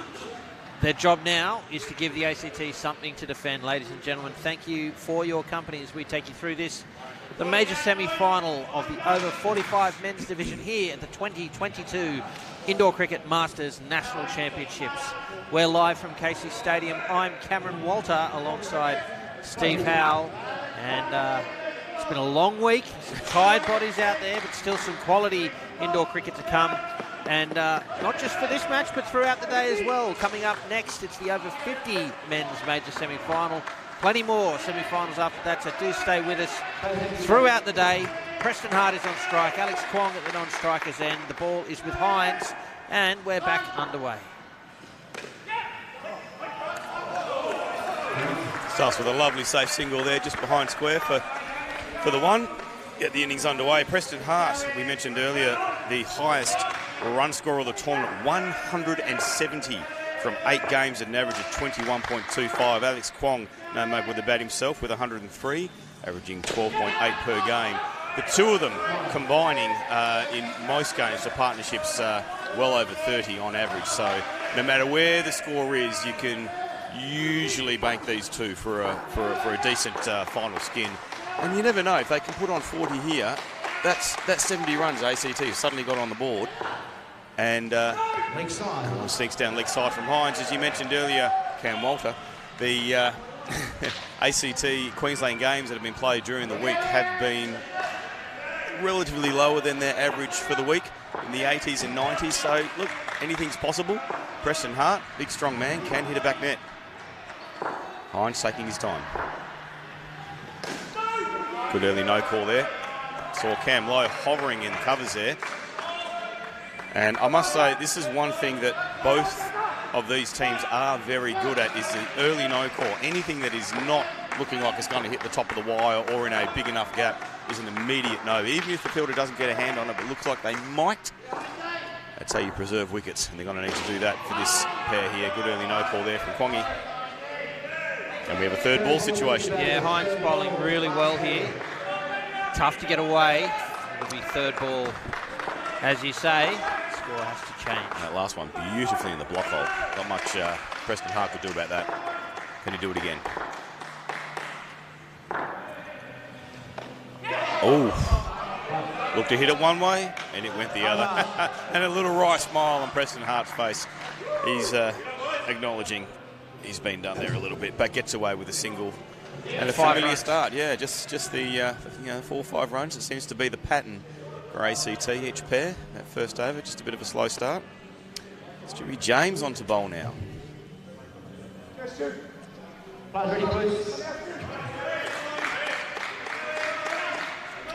[SPEAKER 1] their job now is to give the ACT something to defend. Ladies and gentlemen, thank you for your company as we take you through this, the major semi-final of the over 45 men's division here at the 2022 Indoor Cricket Masters National Championships. We're live from Casey Stadium. I'm Cameron Walter alongside Steve Howell. And it's been a long week. Some tired bodies out there, but still some quality indoor cricket to come. And not just for this match, but throughout the day as well. Coming up next, it's the over 50 men's major semi-final. Plenty more semi-finals after that, so do stay with us throughout the day. Preston Hart is on strike. Alex Kwong at the non-striker's end. The ball is with Hines, and we're back underway.
[SPEAKER 2] Starts with a lovely safe single there, just behind square for the one. Get the innings underway. Preston Hart, we mentioned earlier, the highest run scorer of the tournament, 170 from 8 games at an average of 21.25. Alex Kwong, no mate with the bat himself, with 103, averaging 12.8 per game. The two of them combining in most games for partnerships well over 30 on average. So no matter where the score is, you can usually bank these two for a decent final skin. And you never know, if they can put on 40 here, that's 70 runs ACT have suddenly got on the board. And sneaks down leg side from Hines. As you mentioned earlier, Cam Walter, the ACT Queensland games that have been played during the week have been relatively lower than their average for the week, in the 80s and 90s. So, look, anything's possible. Preston Hart, big strong man, can hit a back net. Hines taking his time. Good early no call there. Saw Cam Lowe hovering in covers there. And I must say, this is one thing that both of these teams are very good at, is the early no call. Anything that is not looking like it's going to hit the top of the wire or in a big enough gap is an immediate no. Even if the fielder doesn't get a hand on it, but looks like they might, that's how you preserve wickets. And they're going to need to do that for this pair here. Good early no call there from Kwongi. And we have a third ball situation.
[SPEAKER 1] Yeah, Hines bowling really well here. Tough to get away. It'll be third ball, as you say. Score has to change.
[SPEAKER 2] That last one beautifully in the block hole. Not much Preston Hart could do about that. Can he do it again? Oh, looked to hit it one way and it went the other. And a little wry smile on Preston Hart's face. He's acknowledging he's been done there a little bit, but gets away with a single and a familiar start. Yeah, just the 4 or 5 runs. It seems to be the pattern for ACT each pair. That first over, just a bit of a slow start. Stewie James on to bowl now.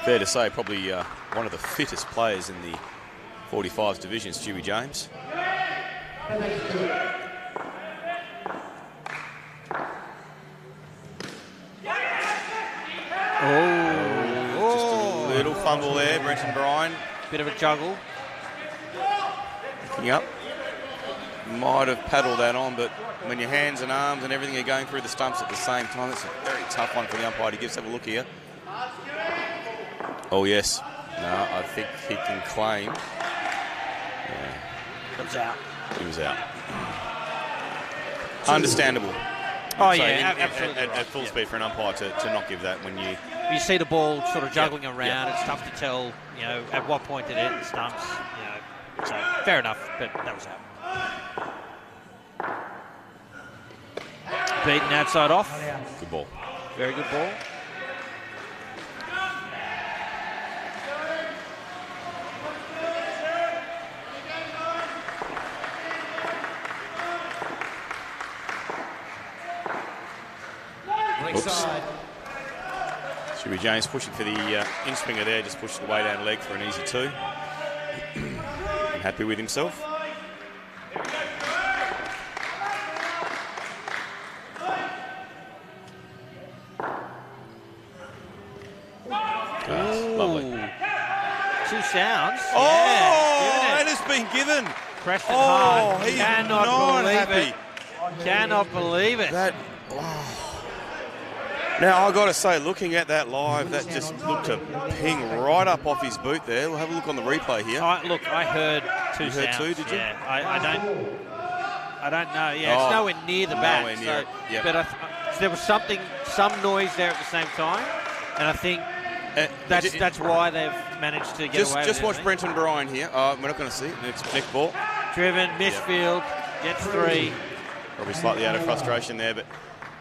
[SPEAKER 2] Fair to say, probably one of the fittest players in the 45s division, Stewie James.
[SPEAKER 1] Oh,
[SPEAKER 2] just a little fumble there, Brenton Bryan.
[SPEAKER 1] Bit of a juggle.
[SPEAKER 2] Looking up. Might have paddled that on, but when your hands and arms and everything are going through the stumps at the same time, it's a very tough one for the umpire to give. Let's have a look here. Oh, yes. No, I think he can claim.
[SPEAKER 1] Comes out.
[SPEAKER 2] He was out. Understandable.
[SPEAKER 1] Oh,
[SPEAKER 2] So
[SPEAKER 1] yeah, absolutely.
[SPEAKER 2] At full speed for an umpire to not give that when you
[SPEAKER 1] see the ball sort of juggling around. It's tough to tell, at what point it hit the stumps. So fair enough, but that was out. Beaten outside off.
[SPEAKER 2] Good ball.
[SPEAKER 1] Very good ball.
[SPEAKER 2] Oops. Shuey James pushing for the in-swinger there, just pushed the way down leg for an easy 2. Happy with himself. Lovely.
[SPEAKER 1] 2 sounds.
[SPEAKER 2] Oh, it has been given.
[SPEAKER 1] Preston Hart
[SPEAKER 2] he's
[SPEAKER 1] cannot
[SPEAKER 2] not
[SPEAKER 1] believe
[SPEAKER 2] happy.
[SPEAKER 1] it. Cannot believe it.
[SPEAKER 2] Now, I've got to say, looking at that live, that just looked to ping right up off his boot there. We'll have a look on the replay here.
[SPEAKER 1] Look, I heard 2
[SPEAKER 2] You
[SPEAKER 1] sounds.
[SPEAKER 2] heard 2, did you?
[SPEAKER 1] Yeah, I don't know. Yeah, it's nowhere near the bat.
[SPEAKER 2] Nowhere near it, yep.
[SPEAKER 1] But there was some noise there at the same time, and I think that's why they've managed to get away with it.
[SPEAKER 2] Just watch Brenton Bryan here. We're not going to see it. Next ball.
[SPEAKER 1] Driven, misfield, gets 3.
[SPEAKER 2] Probably slightly out of frustration there, but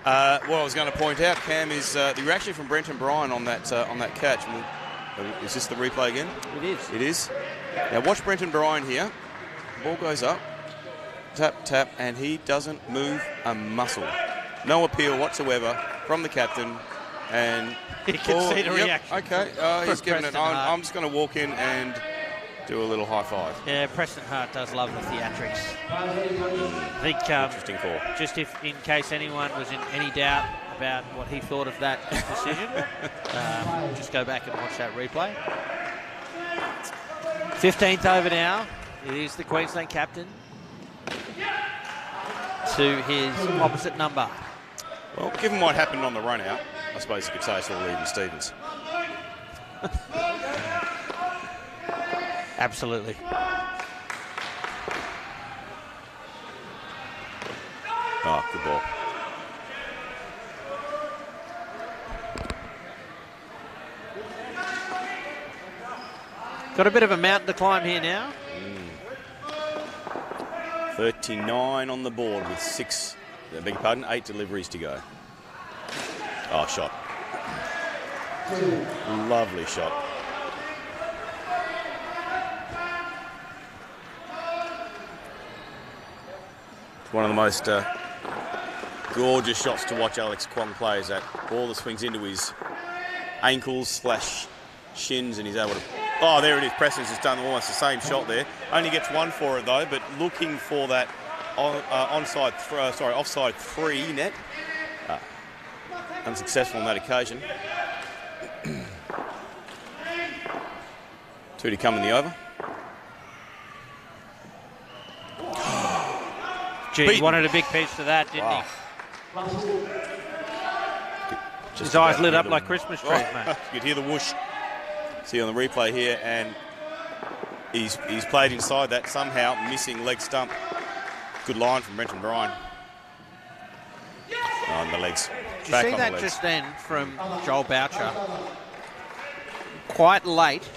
[SPEAKER 2] what I was going to point out, Cam, is the reaction from Brenton Bryan on that catch. Is this the replay again?
[SPEAKER 1] It is.
[SPEAKER 2] It is. Now watch Brenton Bryan here. Ball goes up, tap, tap, and he doesn't move a muscle. No appeal whatsoever from the captain, and
[SPEAKER 1] you can see the reaction.
[SPEAKER 2] Okay, he's giving it.
[SPEAKER 1] I'm
[SPEAKER 2] just going to walk in and do a little high 5.
[SPEAKER 1] Yeah, Preston Hart does love the theatrics. I think
[SPEAKER 2] interesting call.
[SPEAKER 1] Just in case anyone was in any doubt about what he thought of that decision, just go back and watch that replay. 15th over now. It is the Queensland captain to his opposite number.
[SPEAKER 2] Well, given what happened on the run out, I suppose you could say it's all even Stevens.
[SPEAKER 1] Absolutely.
[SPEAKER 2] Oh, good ball.
[SPEAKER 1] Got a bit of a mountain to climb here now.
[SPEAKER 2] 39 on the board with 8 deliveries to go. Oh, shot. Lovely shot. One of the most gorgeous shots to watch Alex Kwong play is that ball that swings into his ankles/shins, and he's able to... Oh, there it is. Preston's just done almost the same shot there. Only gets 1 for it, though, but looking for that offside 3 net. Unsuccessful on that occasion. 2 to come in the over.
[SPEAKER 1] Gee, he wanted a big piece of that, didn't he? His eyes lit up like Christmas trees, mate.
[SPEAKER 2] You could hear the whoosh. See on the replay here, and he's played inside that somehow, missing leg stump. Good line from Brenton Bryan. On the legs.
[SPEAKER 1] Did you see that just then from Joel Boucher? Quite late,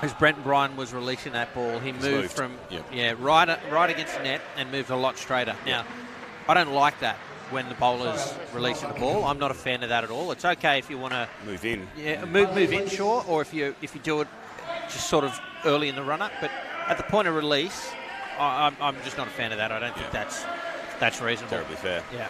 [SPEAKER 1] as Brenton Bryan was releasing that ball, he moved from right against the net and moved a lot straighter. Now, I don't like that when the bowler's releasing the ball. I'm not a fan of that at all. It's okay if you want to
[SPEAKER 2] move in.
[SPEAKER 1] Yeah, move in, sure, or if you do it just sort of early in the run-up. But at the point of release, I'm just not a fan of that. I don't think that's reasonable.
[SPEAKER 2] Terribly fair.
[SPEAKER 1] Yeah.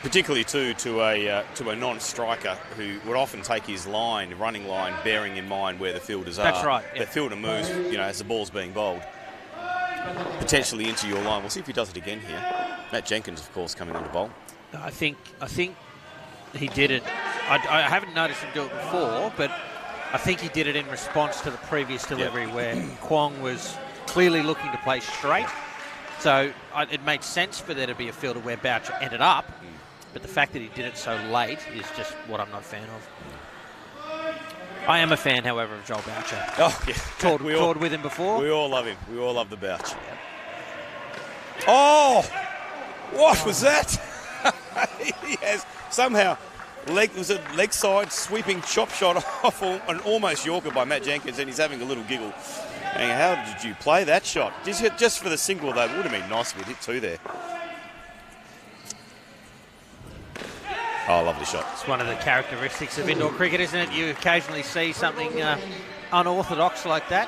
[SPEAKER 2] Particularly too to a non-striker who would often take his running line, bearing in mind where the fielders are.
[SPEAKER 1] That's right. Yeah.
[SPEAKER 2] The fielder moves, as the ball's being bowled, potentially into your line. We'll see if he does it again here. Matt Jenkins, of course, coming on to bowl.
[SPEAKER 1] I think he did it. I haven't noticed him do it before, but I think he did it in response to the previous delivery where Kwong was clearly looking to play straight. So it made sense for there to be a fielder where Boucher ended up, but the fact that he did it so late is just what I'm not a fan of. I am a fan, however, of Joel Boucher.
[SPEAKER 2] Oh, yeah.
[SPEAKER 1] Toured with him before.
[SPEAKER 2] We all love him. We all love the Boucher. Yeah. Oh! What was that? He has somehow was a leg side sweeping chop shot off an almost Yorker by Matt Jenkins, and he's having a little giggle. And how did you play that shot? Just for the single, though, it would have been nice if we'd hit 2 there. Oh, lovely shot.
[SPEAKER 1] It's one of the characteristics of indoor cricket, isn't it? You occasionally see something unorthodox like that.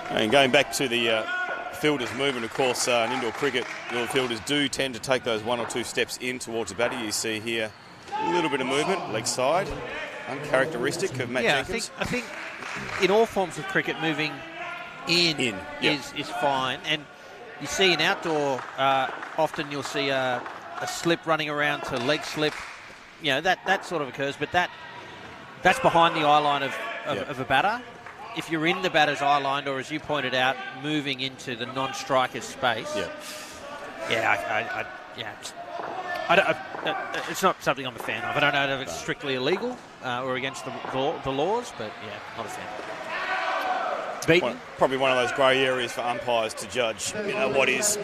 [SPEAKER 2] And going back to the fielders' movement, of course, in indoor cricket, the fielders do tend to take those 1 or 2 steps in towards the batter. You see here a little bit of movement, leg side, uncharacteristic of Matt Jenkins.
[SPEAKER 1] I think in all forms of cricket, moving in
[SPEAKER 2] yep.
[SPEAKER 1] is fine. And you see in outdoor, often you'll see a slip running around to leg slip. You know, that sort of occurs, but that's behind the eye line of a batter. If you're in the batter's eye line, or as you pointed out, moving into the non-striker's space, it's not something I'm a fan of. I don't know if it's strictly illegal or against the laws, but yeah, not a fan. Beaten.
[SPEAKER 2] Probably one of those grey areas for umpires to judge, what is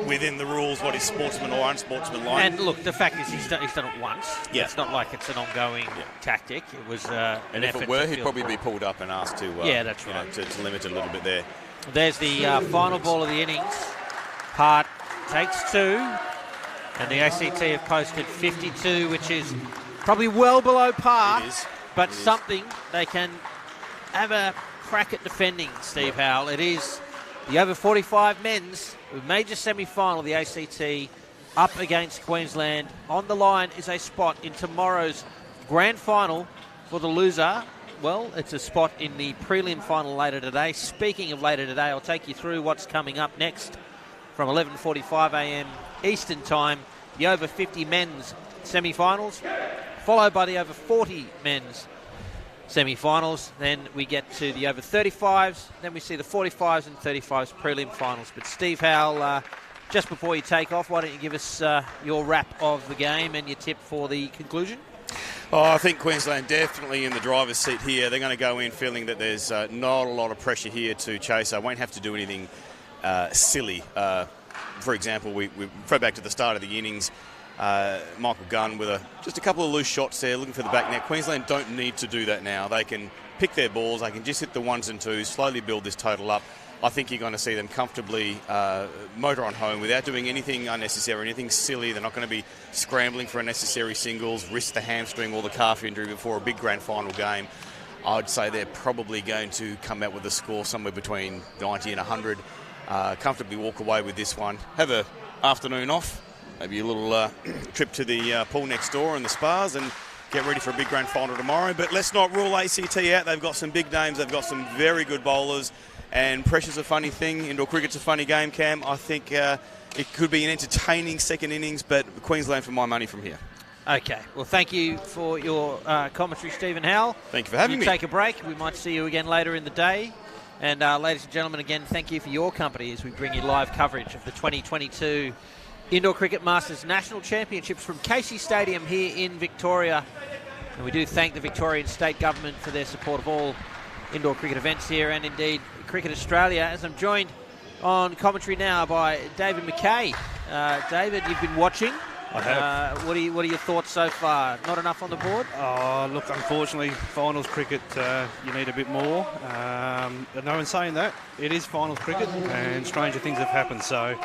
[SPEAKER 2] within the rules, what is sportsman or unsportsmanlike.
[SPEAKER 1] And look, the fact is he's done it once.
[SPEAKER 2] Yeah.
[SPEAKER 1] It's not like it's an ongoing tactic. It was
[SPEAKER 2] and if it were, he'd probably be pulled up and asked to
[SPEAKER 1] that's right.
[SPEAKER 2] To limit it a little bit there.
[SPEAKER 1] There's the final ball of the innings. Hart takes 2, and the ACT have posted 52, which is probably well below par.
[SPEAKER 2] It is.
[SPEAKER 1] But something they can have a crack at defending, Steve Howell. It is the over 45 men's major semi-final, the ACT up against Queensland. On the line is a spot in tomorrow's grand final for the loser. Well, it's a spot in the prelim final later today. Speaking of later today, I'll take you through what's coming up next from 11:45 a.m. Eastern Time. The over 50 men's semi-finals, followed by the over 40 men's semi-finals. Then we get to the over 35s. Then we see the 45s and 35s prelim finals. But Steve Howell, just before you take off, why don't you give us your wrap of the game and your tip for the conclusion?
[SPEAKER 2] Oh, I think Queensland definitely in the driver's seat here. They're going to go in feeling that there's not a lot of pressure here to chase. I won't have to do anything silly. For example, we refer back to the start of the innings. Michael Gunn with just a couple of loose shots there, looking for the back net. Queensland don't need to do that now. They can pick their balls. They can just hit the 1s and 2s, slowly build this total up. I think you're going to see them comfortably motor on home without doing anything unnecessary, anything silly. They're not going to be scrambling for unnecessary singles, risk the hamstring or the calf injury before a big grand final game. I'd say they're probably going to come out with a score somewhere between 90 and 100. Comfortably walk away with this one. Have an afternoon off. Maybe a little trip to the pool next door and the spas and get ready for a big grand final tomorrow. But let's not rule ACT out. They've got some big names. They've got some very good bowlers. And pressure's a funny thing. Indoor cricket's a funny game, Cam. I think it could be an entertaining second innings, but Queensland for my money from here.
[SPEAKER 1] Okay. Well, thank you for your commentary, Stephen Howell.
[SPEAKER 2] Thank you for having me.
[SPEAKER 1] Take a break. We might see you again later in the day. And ladies and gentlemen, again, thank you for your company as we bring you live coverage of the 2022 Indoor Cricket Masters National Championships from Casey Stadium here in Victoria. And we do thank the Victorian State Government for their support of all indoor cricket events here, and indeed Cricket Australia, as I'm joined on commentary now by David McKay. David, you've been watching.
[SPEAKER 3] I have.
[SPEAKER 1] What are your thoughts so far? Not enough on the board?
[SPEAKER 3] Oh, look, unfortunately, finals cricket, you need a bit more. But no one's saying that. It is finals cricket, and stranger things have happened. So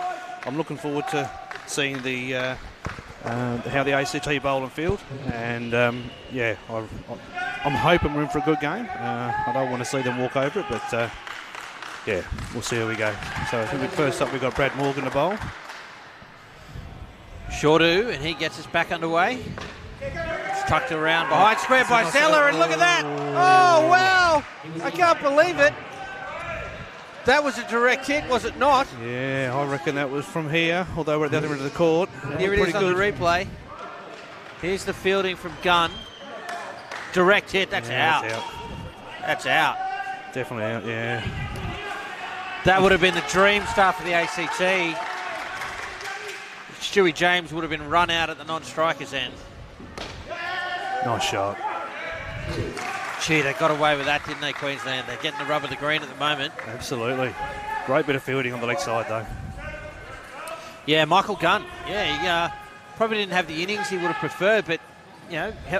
[SPEAKER 3] I'm looking forward to seeing how the ACT bowl and field. And, I'm hoping we're in for a good game. I don't want to see them walk over it, but, we'll see how we go. So I think first up we've got Brad Morgan to bowl.
[SPEAKER 1] Sure do, and he gets us back underway. It's tucked around behind square by Zeller, and look at that! Oh, wow! I can't believe it. That was a direct hit, was it not?
[SPEAKER 3] Yeah, I reckon that was from here, although we're at the other end of the court.
[SPEAKER 1] Here it is on the replay. Here's the fielding from Gunn. Direct hit, that's out. That's out.
[SPEAKER 3] Definitely out, yeah.
[SPEAKER 1] That would have been the dream start for the ACT. Stewie James would have been run out at the non-striker's end.
[SPEAKER 3] Nice shot.
[SPEAKER 1] Gee, they got away with that, didn't they, Queensland? They're getting the rub of the green at the moment.
[SPEAKER 3] Absolutely. Great bit of fielding on the leg side, though.
[SPEAKER 1] Yeah, Michael Gunn. Yeah, he probably didn't have the innings he would have preferred, but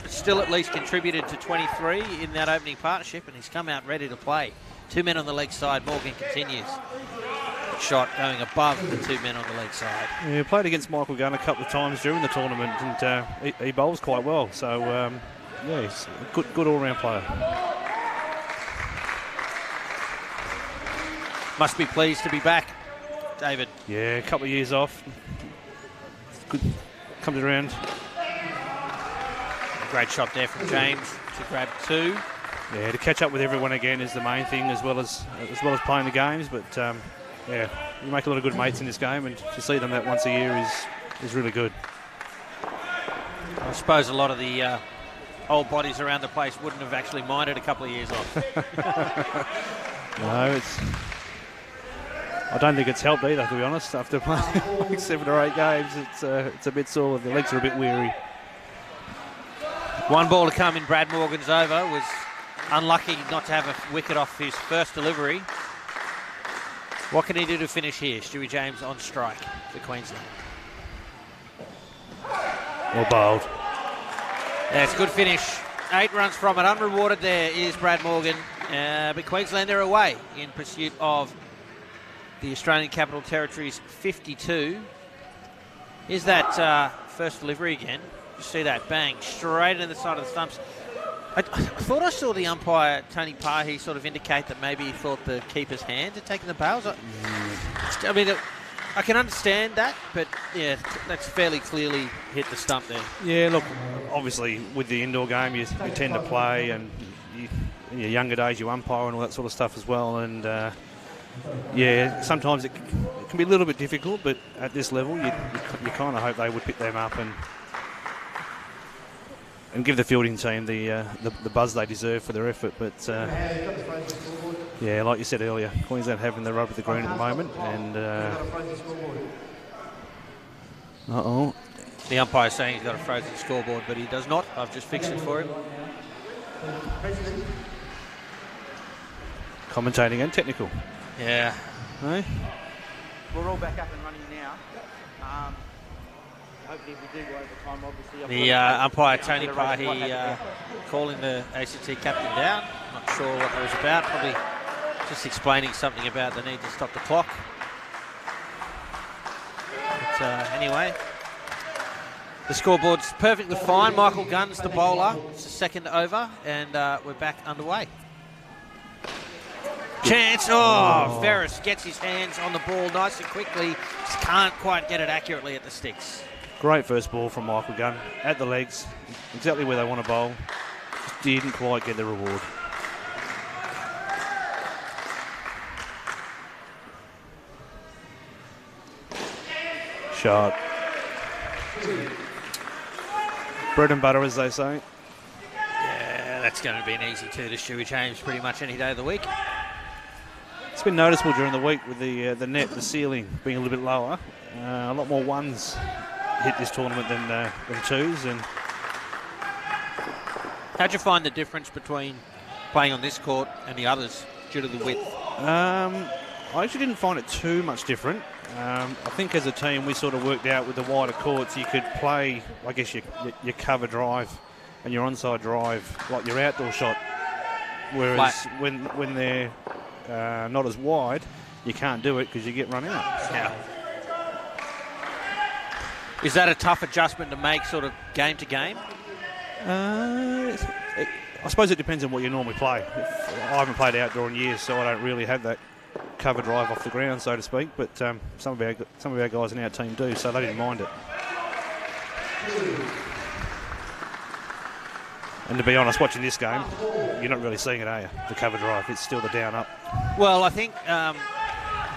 [SPEAKER 1] still at least contributed to 23 in that opening partnership, and he's come out ready to play. 2 men on the leg side. Morgan continues. Shot going above the 2 men on the leg side.
[SPEAKER 3] Yeah, played against Michael Gunn a couple of times during the tournament, and he bowls quite well. So he's a good all-round player.
[SPEAKER 1] Must be pleased to be back, David.
[SPEAKER 3] Yeah, a couple of years off. Good, comes around.
[SPEAKER 1] Great shot there from James to grab 2.
[SPEAKER 3] Yeah, to catch up with everyone again is the main thing, as well as playing the games. But you make a lot of good mates in this game, and to see them that once a year is really good.
[SPEAKER 1] I suppose a lot of the old bodies around the place wouldn't have actually minded a couple of years off.
[SPEAKER 3] No, I don't think it's helped either, to be honest. After playing like 7 or 8 games, it's a bit sore. The legs are a bit weary.
[SPEAKER 1] 1 ball to come in Brad Morgan's over. Was unlucky not to have a wicket off his first delivery. What can he do to finish here? Stewie James on strike for Queensland.
[SPEAKER 3] Well bowled.
[SPEAKER 1] Yeah, it's a good finish. 8 runs from it. Unrewarded there is Brad Morgan. But Queensland, they're away in pursuit of the Australian Capital Territory's 52. Here's that first delivery again. You see that bang straight in the side of the stumps. I thought I saw the umpire, Tony Pahi, sort of indicate that maybe he thought the keeper's hand had taken the bails. I mean, I can understand that, but yeah, that's fairly clearly hit the stump there.
[SPEAKER 3] Yeah, look, obviously with the indoor game, you tend to play, and in your younger days you umpire and all that sort of stuff as well. And sometimes it can be a little bit difficult, but at this level, you kind of hope they would pick them up and give the fielding team the buzz they deserve for their effort. But like you said earlier, Queensland having the rub of the green at the moment, and
[SPEAKER 1] the umpire saying he's got a frozen scoreboard, but he does not. I've just fixed it for him.
[SPEAKER 3] Commentating and technical.
[SPEAKER 1] Yeah.
[SPEAKER 3] Hey?
[SPEAKER 4] We're all back up and running now. Hopefully if we do go over time, obviously.
[SPEAKER 1] The umpire, Tony Pahi, calling the ACT captain down. Not sure what that was about. Probably just explaining something about the need to stop the clock. But anyway, the scoreboard's perfectly fine. Michael Gunn's the bowler. It's the second over, and we're back underway. Chance. Ferris gets his hands on the ball nice and quickly. Just can't quite get it accurately at the sticks.
[SPEAKER 3] Great first ball from Michael Gunn. At the legs. Exactly where they want to bowl. Just didn't quite get the reward. Shot. Bread and butter, as they say.
[SPEAKER 1] Yeah, that's going to be an easy 2 to Stewie James pretty much any day of the week.
[SPEAKER 3] It's been noticeable during the week with the net, the ceiling being a little bit lower. A lot more 1s hit this tournament than 2s. And
[SPEAKER 1] how'd you find the difference between playing on this court and the others due to the width?
[SPEAKER 3] I actually didn't find it too much different. I think as a team we sort of worked out with the wider courts you could play, I guess, your cover drive and your onside drive like your outdoor shot. Whereas when they're not as wide, you can't do it because you get run out.
[SPEAKER 1] Yeah. Is that a tough adjustment to make sort of game to game?
[SPEAKER 3] I suppose it depends on what you normally play. I haven't played outdoor in years, so I don't really have that cover drive off the ground, so to speak, but some of our guys in our team do, so they didn't mind it. And to be honest, watching this game, you're not really seeing it, are you? The cover drive, it's still the down up.
[SPEAKER 1] Well, I think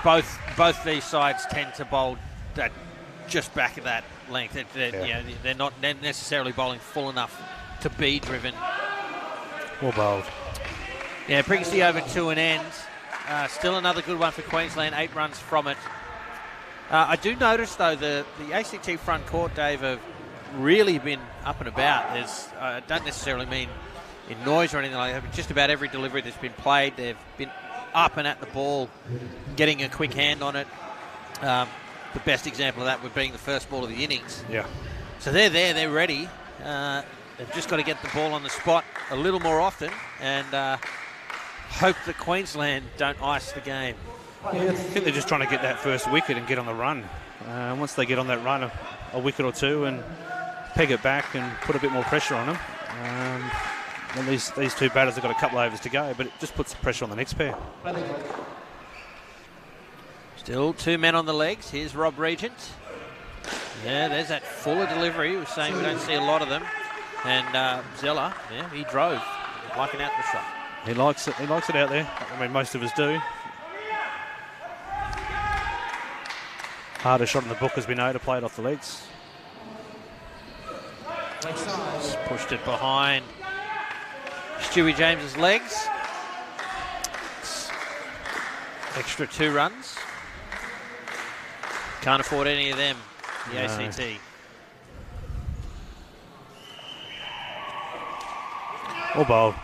[SPEAKER 1] both these sides tend to bowl that just back of that length. They're not necessarily bowling full enough to be driven.
[SPEAKER 3] Well bowled.
[SPEAKER 1] Yeah, brings the over to an end. Still another good one for Queensland, 8 runs from it. I do notice, though, the ACT front court, Dave, have really been up and about. I don't necessarily mean in noise or anything like that, but just about every delivery that's been played, they've been up and at the ball, getting a quick hand on it. the best example of that would being the first ball of the innings.
[SPEAKER 3] Yeah.
[SPEAKER 1] So they're there, they're ready. They've just got to get the ball on the spot a little more often and hope that Queensland don't ice the game.
[SPEAKER 3] Yeah, I think they're just trying to get that first wicket and get on the run. Once they get on that run, a wicket or two, and peg it back and put a bit more pressure on them. And these two batters have got a couple of overs to go, but it just puts the pressure on the next pair.
[SPEAKER 1] Still 2 men on the legs. Here's Rob Regent. Yeah, there's that fuller delivery. We were saying we don't see a lot of them. And Zeller, yeah, he drove like an out the shot.
[SPEAKER 3] He likes it. He likes it out there. I mean, most of us do. Hardest shot in the book, as we know, to play it off the legs.
[SPEAKER 1] Just pushed it behind Stewie James's legs. It's extra 2 runs. Can't afford any of them, the ACT.
[SPEAKER 3] Well bowled.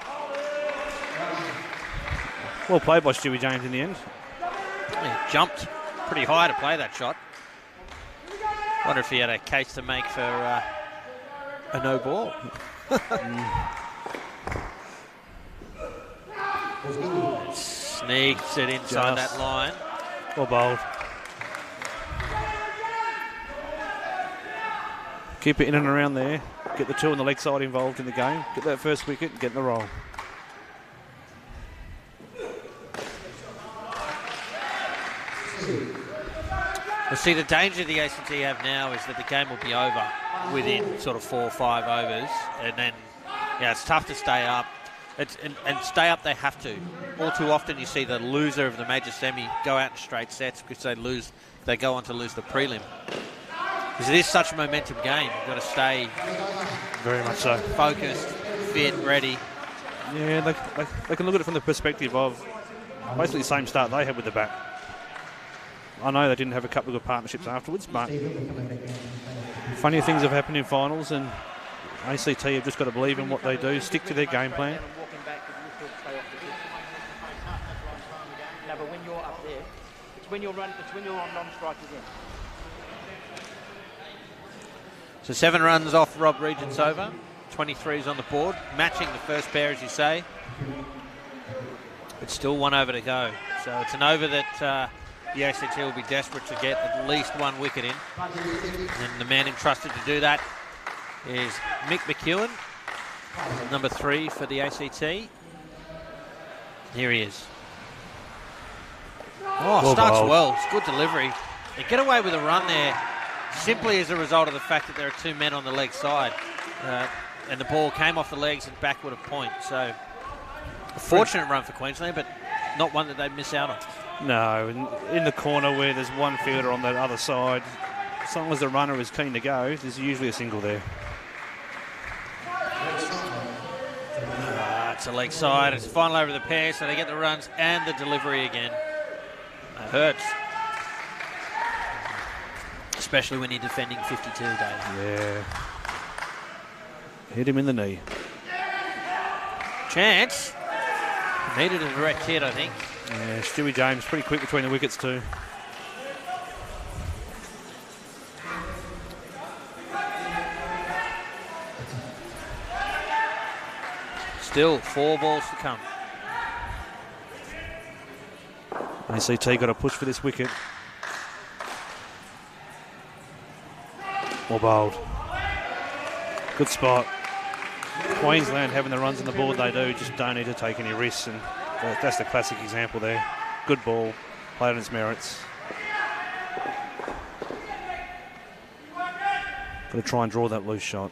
[SPEAKER 3] Well played by Stewie James in the end.
[SPEAKER 1] He jumped pretty high to play that shot. Wonder if he had a case to make for a no ball. Sneaks it inside that line.
[SPEAKER 3] Well bowled. Keep it in and around there. Get the 2 on the leg side involved in the game. Get that first wicket and get in the roll.
[SPEAKER 1] Well, see, the danger the ACT have now is that the game will be over within sort of 4 or 5 overs, and then, yeah, it's tough to stay up. And stay up they have to. All too often you see the loser of the major semi go out in straight sets because they go on to lose the prelim. Because it is such a momentum game, you've got to stay
[SPEAKER 3] very much so
[SPEAKER 1] focused, fit, ready.
[SPEAKER 3] Yeah, they can look at it from the perspective of basically the same start they had with the bat. I know they didn't have a couple of good partnerships afterwards, but funny things have happened in finals, and ACT have just got to believe in what they do, stick to their game plan.
[SPEAKER 4] No, but when you're up there, it's when you're on non-strike again.
[SPEAKER 1] So 7 runs off Rob Regent's over. 23's on the board, matching the first pair, as you say. But still 1 over to go. So it's an over that the ACT will be desperate to get at least 1 wicket in. And the man entrusted to do that is Mick McEwen, number 3 for the ACT. Here he is. Oh, starts well. It's good delivery. They get away with a run there simply as a result of the fact that there are 2 men on the leg side. And the ball came off the legs and backward of point. So a fortunate run for Queensland, but not one that they'd miss out on.
[SPEAKER 3] No, in the corner where there's 1 fielder on the other side, as long as the runner is keen to go, there's usually a single there.
[SPEAKER 1] It's a leg side. It's final over the pair, so they get the runs and the delivery again. That hurts. Especially when you're defending 52, Dave.
[SPEAKER 3] Yeah. Hit him in the knee.
[SPEAKER 1] Chance. Needed a direct hit, I think.
[SPEAKER 3] Yeah, Stewie James pretty quick between the wickets too.
[SPEAKER 1] Still 4 balls to come.
[SPEAKER 3] ACT got to push for this wicket. Well bowled. Good spot. Queensland having the runs on the board they do, just don't need to take any risks, and that's the classic example there. Good ball, played on its merits. Got to try and draw that loose shot.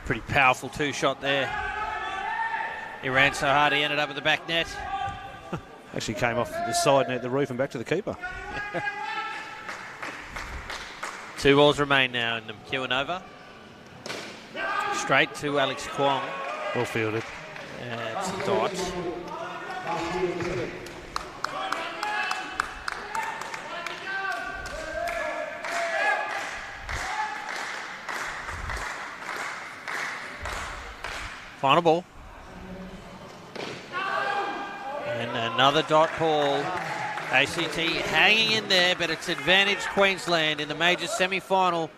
[SPEAKER 1] Pretty powerful 2-shot there. He ran so hard he ended up at the back net.
[SPEAKER 3] Actually came off the side net, the roof, and back to the keeper.
[SPEAKER 1] 2 balls remain now in the McEwen over. Straight to Alex Kwong.
[SPEAKER 3] Well fielded.
[SPEAKER 1] It's a dot. Final ball. Another dot ball. ACT hanging in there, but it's advantage Queensland in the major semi-final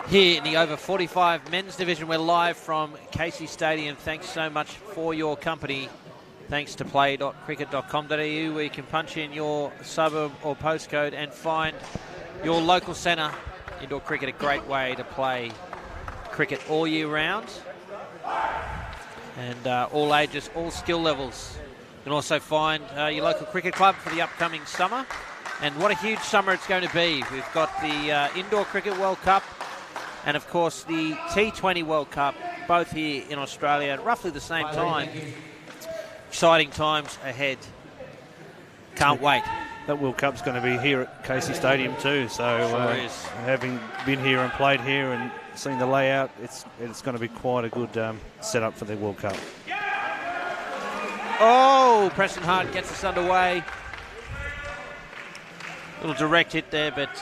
[SPEAKER 1] here in the over 45 men's division. We're live from Casey Stadium. Thanks so much for your company. Thanks to play.cricket.com.au, where you can punch in your suburb or postcode and find your local centre. Indoor cricket, a great way to play cricket all year round. And all ages, all skill levels. You can also find your local cricket club for the upcoming summer. And what a huge summer it's going to be. We've got the Indoor Cricket World Cup and, of course, the T20 World Cup, both here in Australia at roughly the same time. Exciting times ahead. Can't wait.
[SPEAKER 3] That World Cup's going to be here at Casey Stadium too. So having been here and played here and seen the layout, it's going to be quite a good setup for the World Cup.
[SPEAKER 1] Oh, Preston Hart gets us underway. Little direct hit there, but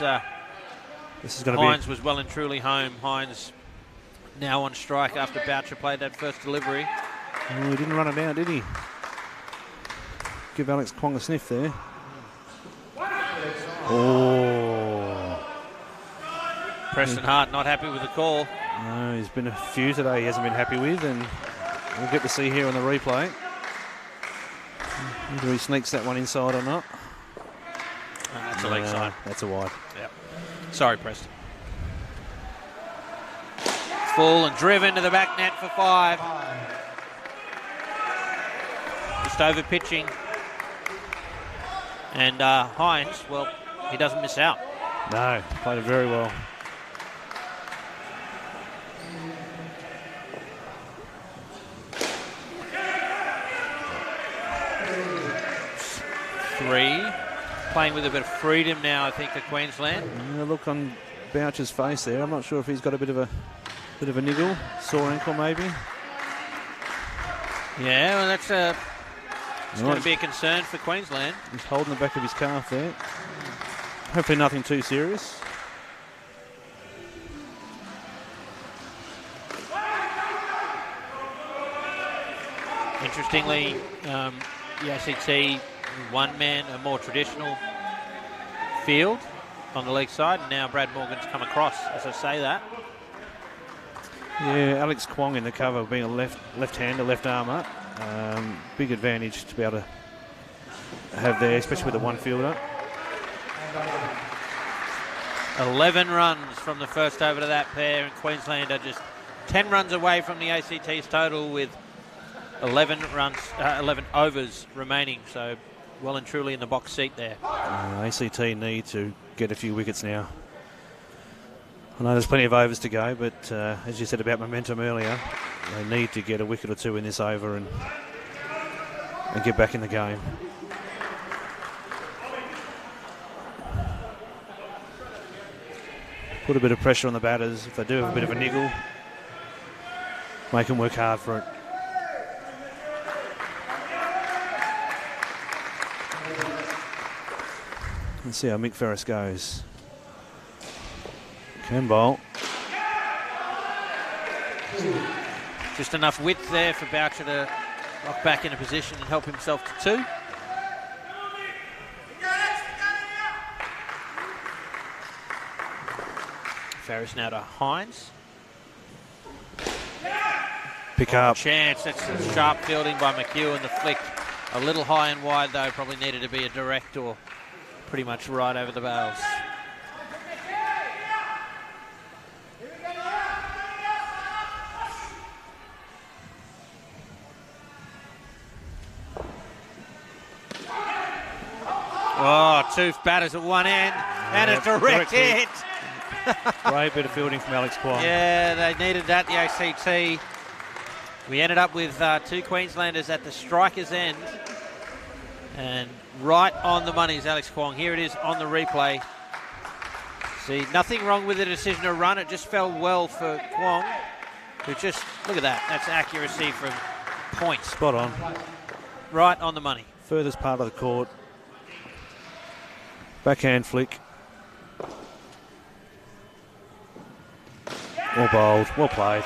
[SPEAKER 3] this is going to
[SPEAKER 1] Hines was well and truly home. Hines now on strike after Boucher played that first delivery.
[SPEAKER 3] Oh, he didn't run it out, did he? Give Alex Kwong a sniff there. Oh.
[SPEAKER 1] Preston Hart not happy with the call.
[SPEAKER 3] No, there's been a few today he hasn't been happy with, and we'll get to see here on the replay whether he sneaks that one inside or not.
[SPEAKER 1] That's a leg side.
[SPEAKER 3] That's a wide.
[SPEAKER 1] Yep. Sorry, Preston. Full and driven to the back net for 5. Just over pitching. And Hines, well, he doesn't miss out.
[SPEAKER 3] No, played it very well.
[SPEAKER 1] Three. Playing with a bit of freedom now, I think, for Queensland.
[SPEAKER 3] Look on Boucher's face there. I'm not sure if he's got a bit of a niggle, sore ankle maybe.
[SPEAKER 1] Yeah, well, that's going to be a concern for Queensland.
[SPEAKER 3] He's holding the back of his calf there. Hopefully nothing too serious.
[SPEAKER 1] Interestingly, the ACT one-man, a more traditional field on the leg side, and now Brad Morgan's come across as I say that.
[SPEAKER 3] Yeah, Alex Kwong in the cover, being a left-hander, left armer. Big advantage to be able to have there, especially with the one fielder.
[SPEAKER 1] 11 runs from the first over to that pair, and Queensland are just 10 runs away from the ACT's total with 11 overs remaining. So well and truly in the box seat there.
[SPEAKER 3] ACT need to get a few wickets now. I know there's plenty of overs to go, but as you said about momentum earlier, they need to get a wicket or two in this over and get back in the game. Put a bit of pressure on the batters. If they do have a bit of a niggle, make them work hard for it. Let's see how Mick Ferris goes. Can bowl.
[SPEAKER 1] Just enough width there for Boucher to rock back into position and help himself to 2. Ferris now to Hines.
[SPEAKER 3] Pick up.
[SPEAKER 1] Chance. That's sharp fielding by McHugh, and the flick a little high and wide though. Probably needed to be a direct or pretty much right over the bails. Oh, 2 batters at one end and a direct hit.
[SPEAKER 3] Great bit of fielding from Alex Kwong.
[SPEAKER 1] Yeah, they needed that, the ACT. We ended up with 2 Queenslanders at the striker's end. And right on the money is Alex Kwong. Here it is on the replay. See, nothing wrong with the decision to run. It just fell well for Kwong, who just, look at that. That's accuracy from point.
[SPEAKER 3] Spot on.
[SPEAKER 1] Right on the money.
[SPEAKER 3] Furthest part of the court. Backhand flick. Well bowled. Well played.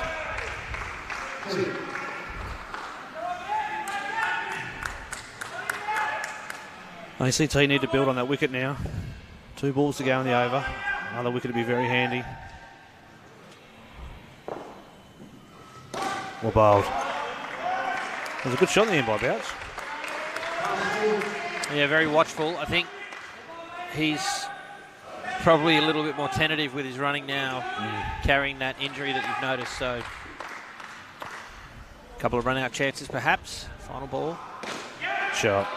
[SPEAKER 3] ACT need to build on that wicket now. 2 balls to go in the over. Another wicket to be very handy. Well bowled. It was a good shot in the end by Bouch.
[SPEAKER 1] Yeah, very watchful. I think he's probably a little bit more tentative with his running now, carrying that injury that you've noticed. So, a couple of run-out chances perhaps. Final ball.
[SPEAKER 3] Shot.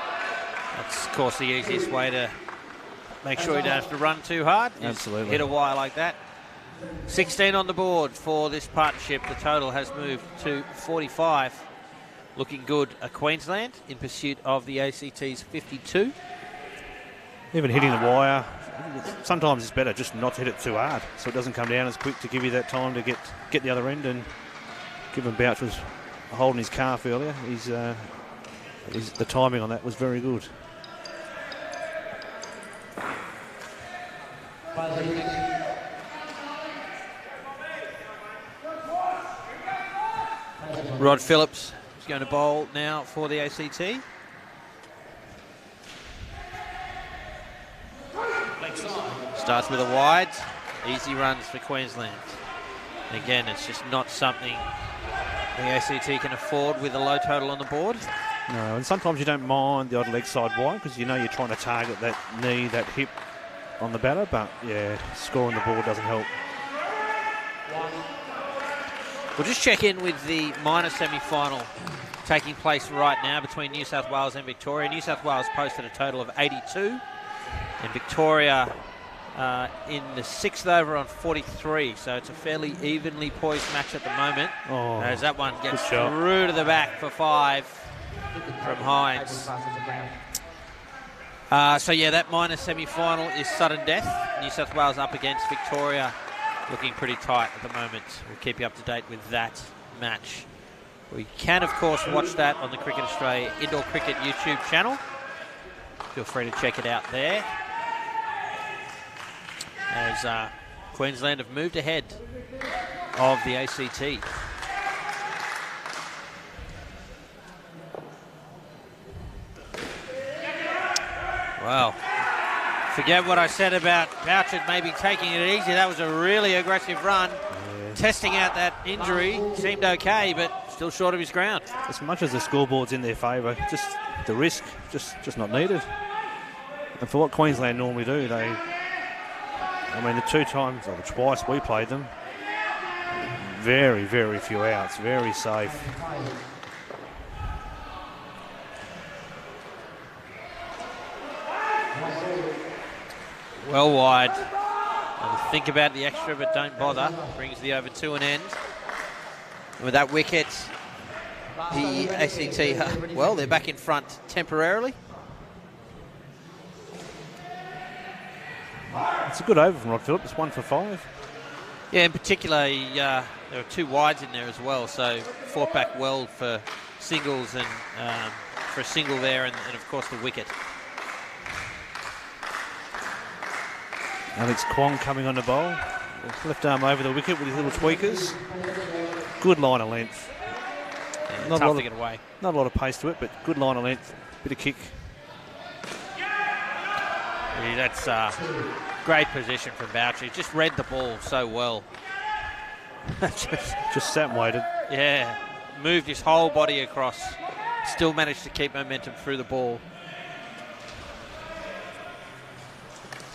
[SPEAKER 1] That's, of course, the easiest way to make sure you don't have to run too hard.
[SPEAKER 3] Absolutely.
[SPEAKER 1] Hit a wire like that. 16 on the board for this partnership. The total has moved to 45. Looking good, Queensland in pursuit of the ACT's 52.
[SPEAKER 3] Even hitting the wire, sometimes it's better just not to hit it too hard so it doesn't come down as quick to give you that time to get the other end. And given Bouch was holding his calf earlier, the timing on that was very good.
[SPEAKER 1] Rod Phillips is going to bowl now for the ACT. Starts with a wide. Easy runs for Queensland. And again, it's just not something the ACT can afford with a low total on the board.
[SPEAKER 3] No, and sometimes you don't mind the odd leg side wide because you know you're trying to target that knee, that hip on the batter, but yeah, scoring the ball doesn't help.
[SPEAKER 1] We'll just check in with the minor semi-final taking place right now between New South Wales and Victoria. New South Wales posted a total of 82 and Victoria in the 6th over on 43, so it's a fairly evenly poised match at the moment. As that one gets through to the back for 5 from Hines. So yeah, that minor semi-final is sudden death. New South Wales up against Victoria, looking pretty tight at the moment. We'll keep you up to date with that match. We can, of course, watch that on the Cricket Australia Indoor Cricket YouTube channel. Feel free to check it out there. As Queensland have moved ahead of the ACT. Well, forget what I said about Bouchard maybe taking it easy. That was a really aggressive run. Yeah. Testing out that injury seemed okay, but still short of his ground.
[SPEAKER 3] As much as the scoreboard's in their favour, just the risk, just not needed. And for what Queensland normally do, the 2 times or twice we played them, very, very few outs, very safe.
[SPEAKER 1] Well wide. Think about the extra, but don't bother. Brings the over to an end. And with that wicket, the ACT, well, they're back in front temporarily.
[SPEAKER 3] It's a good over from Rod Phillips. It's 1 for 5.
[SPEAKER 1] Yeah, in particular, there are 2 wides in there as well, so fought back well for singles and for a single there, and of course the wicket.
[SPEAKER 3] Alex Kwong coming on the bowl. Left arm over the wicket with his little tweakers. Good line of length.
[SPEAKER 1] Yeah, not tough to get away.
[SPEAKER 3] Not a lot of pace to it, but good line of length. Bit of kick.
[SPEAKER 1] Yeah, that's great position from Boucher. He just read the ball so well.
[SPEAKER 3] just sat and waited.
[SPEAKER 1] Yeah, moved his whole body across. Still managed to keep momentum through the ball.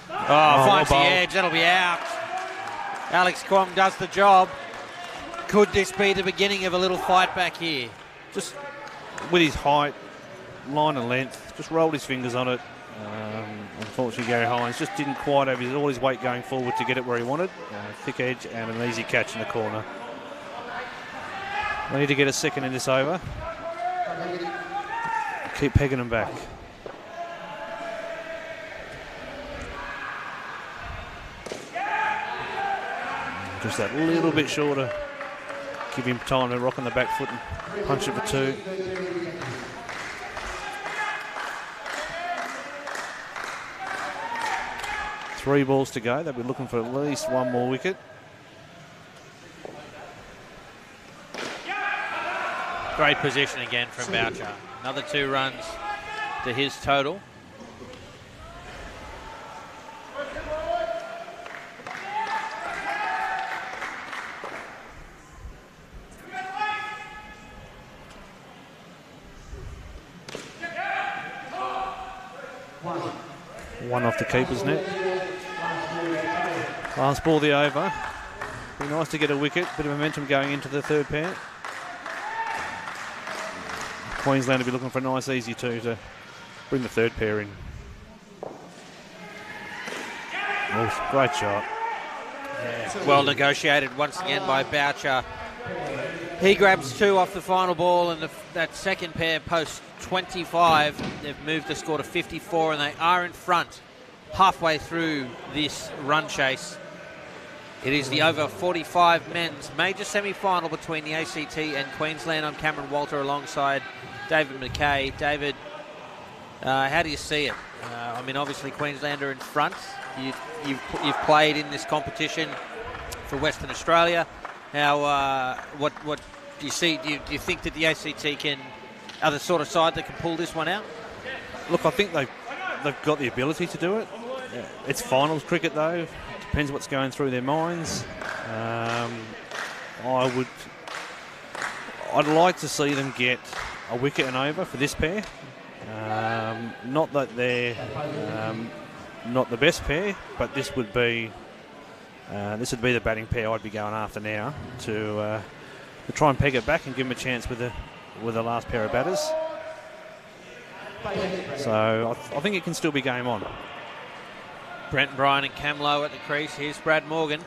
[SPEAKER 1] Finds the edge, that'll be out. Alex Kwong does the job. Could this be the beginning of a little fight back here?
[SPEAKER 3] Just with his height, line and length, just rolled his fingers on it. Unfortunately, Gary Hines just didn't quite have all his weight going forward to get it where he wanted. Thick edge and an easy catch in the corner. They need to get a second in this over. Keep pegging them back. Just that little bit shorter. Give him time to rock on the back foot and punch it for 2. Three balls to go. They'll be looking for at least 1 more wicket.
[SPEAKER 1] Great position again from Boucher. Another 2 runs to his total.
[SPEAKER 3] One off the keeper's net. Last ball the over. Be nice to get a wicket. Bit of momentum going into the third pair. Queensland will be looking for a nice easy two to bring the third pair in. Oh, great shot.
[SPEAKER 1] Yeah, well negotiated once again by Boucher. He grabs 2 off the final ball, and that second pair post 25. They've moved the score to 54, and they are in front halfway through this run chase. It is the over 45 men's major semi-final between the ACT and Queensland. I'm Cameron Walter alongside David McKay. David, how do you see it? I mean, obviously Queensland are in front. You've played in this competition for Western Australia. How what do you see? Do you think that the ACT are the sort of side that can pull this one out?
[SPEAKER 3] Look, I think they've got the ability to do it. Yeah. It's finals cricket though. Depends what's going through their minds. I'd like to see them get a wicket and over for this pair. Not that they're not the best pair, but this would be the batting pair I'd be going after now to try and peg it back and give them a chance with the last pair of batters. So I think it can still be game on.
[SPEAKER 1] Brent Bryan and Cam Lowe at the crease. Here's Brad Morgan.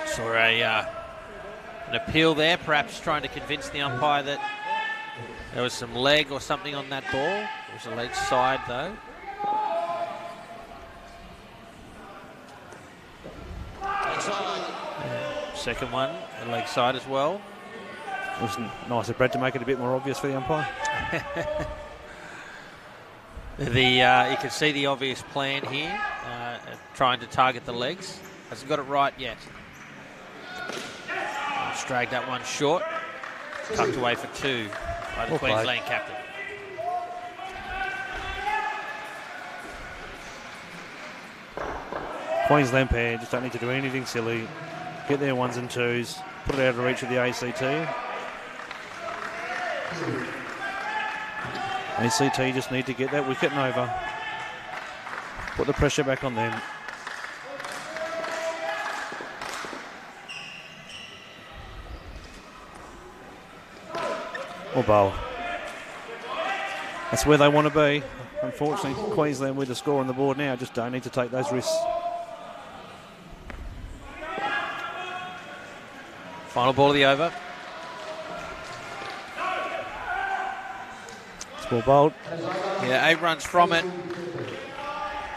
[SPEAKER 1] Saw an appeal there, perhaps trying to convince the umpire that there was some leg or something on that ball. It was a leg side though. Second one, a leg side as well.
[SPEAKER 3] It was nice of Brad to make it a bit more obvious for the umpire.
[SPEAKER 1] You can see the obvious plan here, trying to target the legs. Hasn't got it right yet. Just dragged that one short. Tucked away for 2 by the Queensland captain.
[SPEAKER 3] Queensland pair just don't need to do anything silly. Get their 1s and 2s, put it out of reach of the ACT. ACT just need to get that wicket and over. Put the pressure back on them. Or bowl. That's where they want to be. Unfortunately, Queensland with the score on the board now just don't need to take those risks.
[SPEAKER 1] Final ball of the over.
[SPEAKER 3] Small bowled.
[SPEAKER 1] Yeah, 8 runs from it.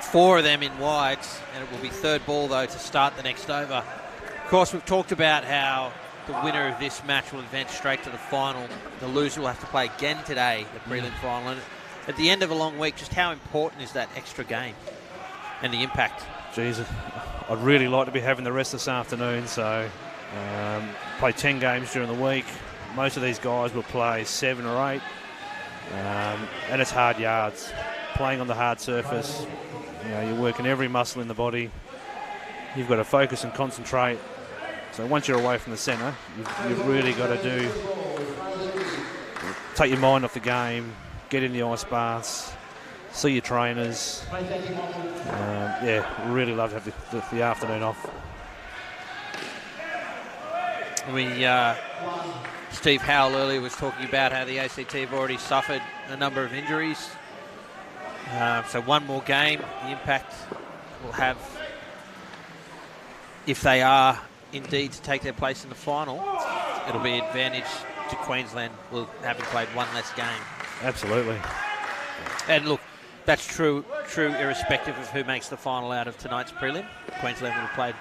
[SPEAKER 1] 4 of them in wides, and it will be third ball though to start the next over. Of course, we've talked about how the winner of this match will advance straight to the final. The loser will have to play again today, the prelim final. And at the end of a long week, just how important is that extra game and the impact?
[SPEAKER 3] Jeez, I'd really like to be having the rest this afternoon, so play 10 games during the week. Most of these guys will play 7 or 8, and it's hard yards. Playing on the hard surface, you're working every muscle in the body. You've got to focus and concentrate. So once you're away from the centre, you've really got to take your mind off the game, get in the ice baths, see your trainers. Really love to have the afternoon off.
[SPEAKER 1] Steve Howell earlier was talking about how the ACT have already suffered a number of injuries. So one more game, the impact will have, if they are indeed to take their place in the final, it'll be an advantage to Queensland with having played one less game.
[SPEAKER 3] Absolutely.
[SPEAKER 1] And look, that's true irrespective of who makes the final out of tonight's prelim. Queensland will have played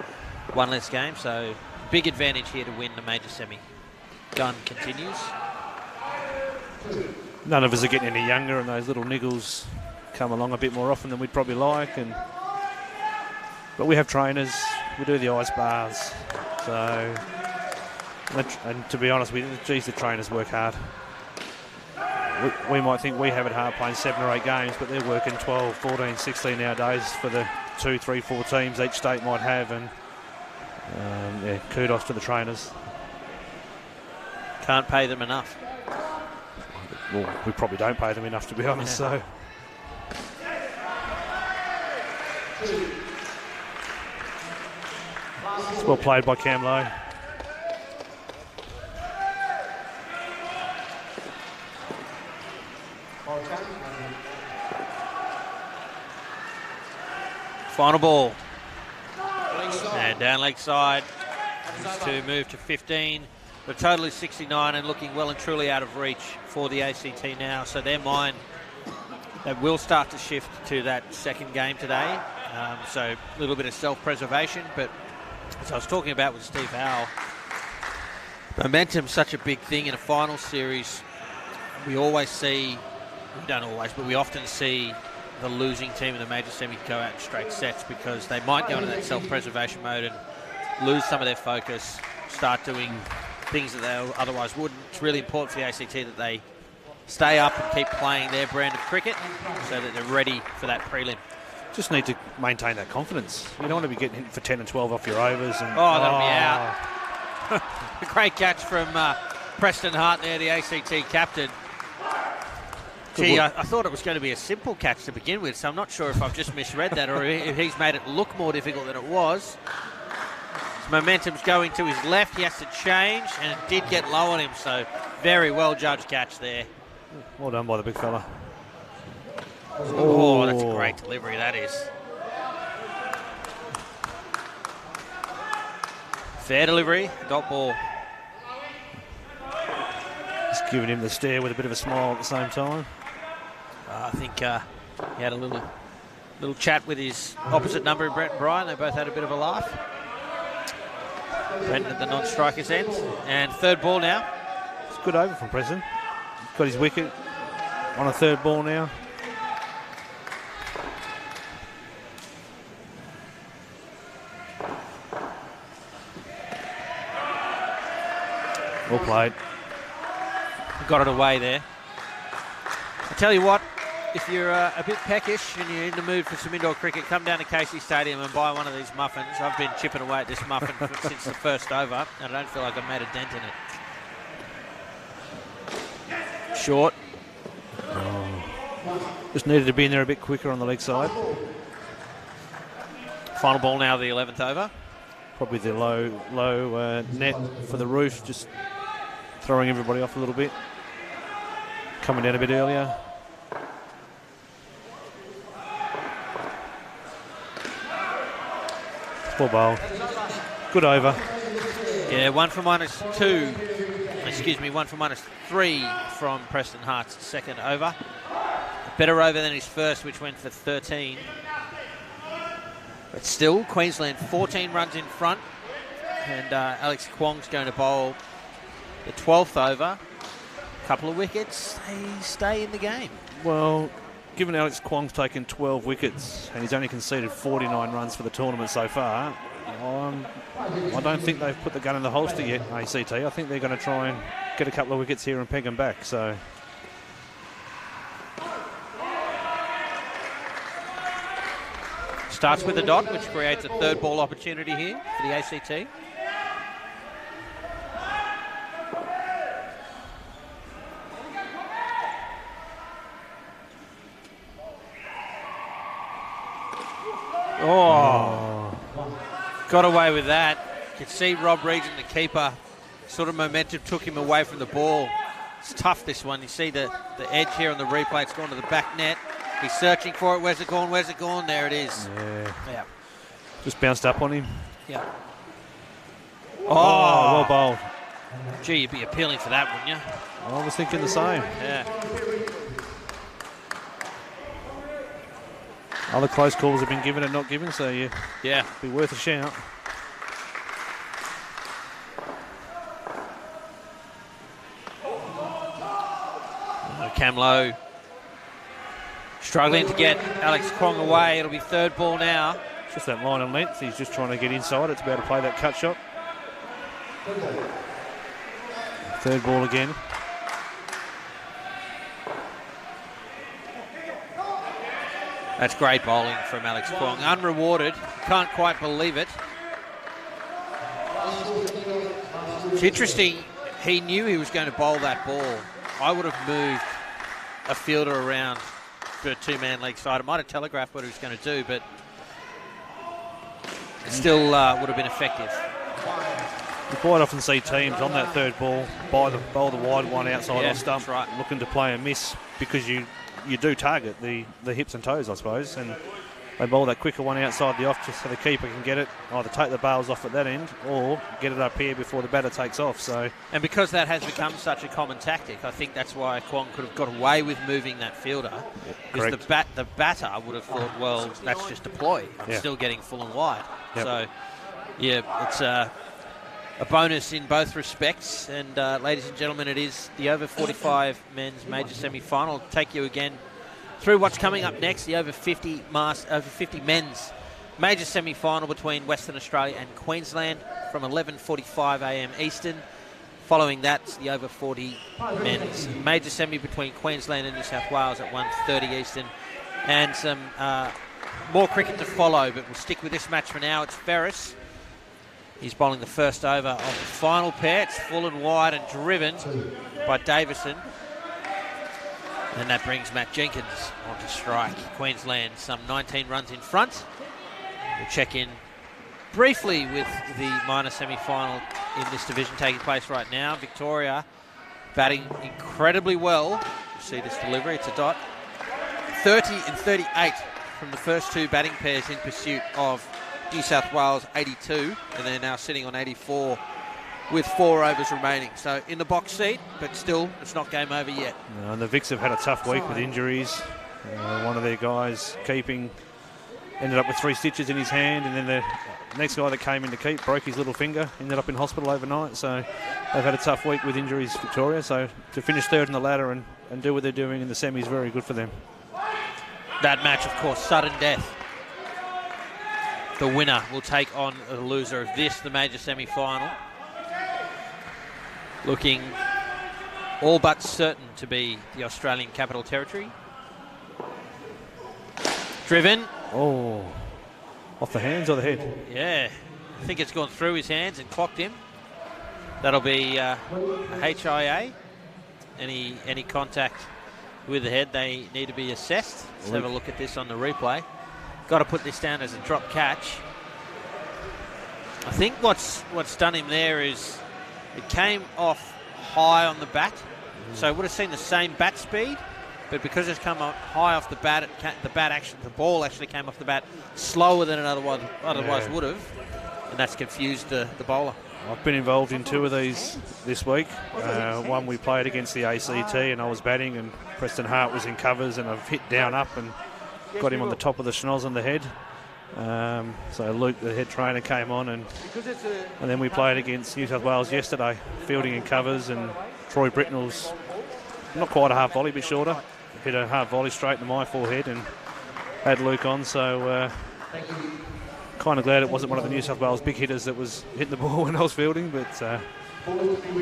[SPEAKER 1] one less game, so big advantage here to win the major semi. Gun continues.
[SPEAKER 3] None of us are getting any younger, and those little niggles come along a bit more often than we'd probably like. But we have trainers, we do the ice baths. So, and to be honest with you, the trainers work hard. We might think we have it hard playing 7 or 8 games, but they're working 12, 14, 16 nowadays for the 2, 3, 4 teams each state might have, and kudos to the trainers.
[SPEAKER 1] Can't pay them enough.
[SPEAKER 3] Well, we probably don't pay them enough, to be honest. So. It's well played by Cam Lowe.
[SPEAKER 1] Final ball. And down leg side. To move to 15. The total is 69 and looking well and truly out of reach for the ACT now. So their mind, they will start to shift to that second game today. So a little bit of self-preservation. But as I was talking about with Steve Howell, momentum's such a big thing in a final series. We always see, we don't always, but we often see the losing team in the major semi go out in straight sets because they might go into that self-preservation mode and lose some of their focus, start doing things that they otherwise wouldn't. It's really important for the ACT that they stay up and keep playing their brand of cricket so that they're ready for that prelim.
[SPEAKER 3] Just need to maintain that confidence. You don't want to be getting hit for 10 and 12 off your overs. And,
[SPEAKER 1] that'll be out. A great catch from Preston Hart there, the ACT captain. Gee, I thought it was going to be a simple catch to begin with, so I'm not sure if I've just misread that or if he's made it look more difficult than it was. His momentum's going to his left. He has to change, and it did get low on him, so very well judged catch there.
[SPEAKER 3] Well done by the big fella.
[SPEAKER 1] Oh, that's a great delivery, that is. Fair delivery, dot ball.
[SPEAKER 3] Just giving him the stare with a bit of a smile at the same time.
[SPEAKER 1] I think he had a little chat with his opposite number, Brent and Brian. They both had a bit of a laugh. Brent at the non-striker's end. And third ball now.
[SPEAKER 3] It's a good over from Preston. Got his wicket on a third ball now. Well played.
[SPEAKER 1] Got it away there. I tell you what, if you're a bit peckish and you're in the mood for some indoor cricket, come down to Casey Stadium and buy one of these muffins. I've been chipping away at this muffin since the first over, and I don't feel like I've made a dent in it. Short.
[SPEAKER 3] Just needed to be in there a bit quicker on the leg side.
[SPEAKER 1] Final ball now, the 11th over.
[SPEAKER 3] Probably the low net for the roof, just throwing everybody off a little bit. Coming down a bit earlier. Full bowl. Good over.
[SPEAKER 1] Yeah, one for -3 from Preston Hart's second over. A better over than his first, which went for 13. But still, Queensland 14 runs in front. And Alex Kwong's going to bowl the 12th over. A couple of wickets, they stay in the game.
[SPEAKER 3] Well, given Alex Kwong's taken 12 wickets and he's only conceded 49 runs for the tournament so far, I don't think they've put the gun in the holster yet, ACT. I think they're going to try and get a couple of wickets here and peg them back. So
[SPEAKER 1] starts with a dot, which creates a third ball opportunity here for the ACT. Got away with that. You can see Rob Regan, the keeper, sort of momentum took him away from the ball. It's tough, this one. You see the edge here on the replay. It's gone to the back net. He's searching for it. Where's it gone? Where's it gone? There it is. Yeah.
[SPEAKER 3] Just bounced up on him.
[SPEAKER 1] Yeah.
[SPEAKER 3] Oh, well bowled.
[SPEAKER 1] Gee, you'd be appealing for that, wouldn't you?
[SPEAKER 3] I was thinking the same.
[SPEAKER 1] Yeah.
[SPEAKER 3] Other close calls have been given and not given, so
[SPEAKER 1] yeah,
[SPEAKER 3] be worth a shout.
[SPEAKER 1] Cam Lowe struggling to get Alex Kwong away. It'll be third ball now.
[SPEAKER 3] Just that line of length. He's just trying to get inside it to be able to play that cut shot. Third ball again.
[SPEAKER 1] That's great bowling from Alex Kwong. Unrewarded. Can't quite believe it. It's interesting. He knew he was going to bowl that ball. I would have moved a fielder around for a two-man leg side. It might have telegraphed what he was going to do, but it still would have been effective.
[SPEAKER 3] You quite often see teams on that third ball bowl the wide one outside off stump,
[SPEAKER 1] right,
[SPEAKER 3] looking to play a miss because you do target the hips and toes, I suppose, and they bowl that quicker one outside the off just so the keeper can get it, either take the bails off at that end or get it up here before the batter takes off. So,
[SPEAKER 1] and because that has become such a common tactic, I think that's why Kwong could have got away with moving that fielder. Because the batter would have thought, well, that's just a ploy. I'm still getting full and wide.
[SPEAKER 3] Yep.
[SPEAKER 1] So, yeah, it's a bonus in both respects. And ladies and gentlemen, it is the over 45 men's major semi-final. I'll take you again through what's coming up next, the over 50 men's major semi-final between Western Australia and Queensland from 11:45 a.m. Eastern. Following that, the over 40 men's major semi between Queensland and New South Wales at 1:30 Eastern. And some more cricket to follow, but we'll stick with this match for now. It's Ferris. He's bowling the first over of the final pair. It's full and wide and driven by Davison. And that brings Matt Jenkins onto strike. Queensland some 19 runs in front. We'll check in briefly with the minor semi-final in this division taking place right now. Victoria batting incredibly well. You see this delivery, it's a dot. 30 and 38 from the first two batting pairs in pursuit of New South Wales 82, and they're now sitting on 84 with 4 overs remaining. So in the box seat, but still, it's not game over yet.
[SPEAKER 3] No, and the Vics have had a tough week with injuries. One of their guys keeping ended up with 3 stitches in his hand, and then the next guy that came in to keep broke his little finger, ended up in hospital overnight. So they've had a tough week with injuries, Victoria. So to finish third in the ladder and do what they're doing in the semi is very good for them.
[SPEAKER 1] That match, of course, sudden death. The winner will take on the loser of this, the major semi-final. Looking all but certain to be the Australian Capital Territory. Driven.
[SPEAKER 3] Oh, off the hands or the head?
[SPEAKER 1] Yeah, I think it's gone through his hands and clocked him. That'll be a HIA. Any contact with the head, they need to be assessed. Let's have a look at this on the replay. Got to put this down as a drop catch. I think what's done him there is it came off high on the bat, so it would have seen the same bat speed, but because it's come up high off the bat, the ball actually came off the bat slower than it otherwise would have, and that's confused the bowler.
[SPEAKER 3] I've been involved in 2 of these this week. One we played against the ACT, and I was batting, and Preston Hart was in covers, and I've hit down up and got him on the top of the schnoz on the head. So Luke, the head trainer, came on, and then we played against New South Wales yesterday, fielding in covers, and Troy Britnell's not quite a half volley, but shorter. Hit a half volley straight into my forehead and had Luke on, so kind of glad it wasn't one of the New South Wales big hitters that was hitting the ball when I was fielding, but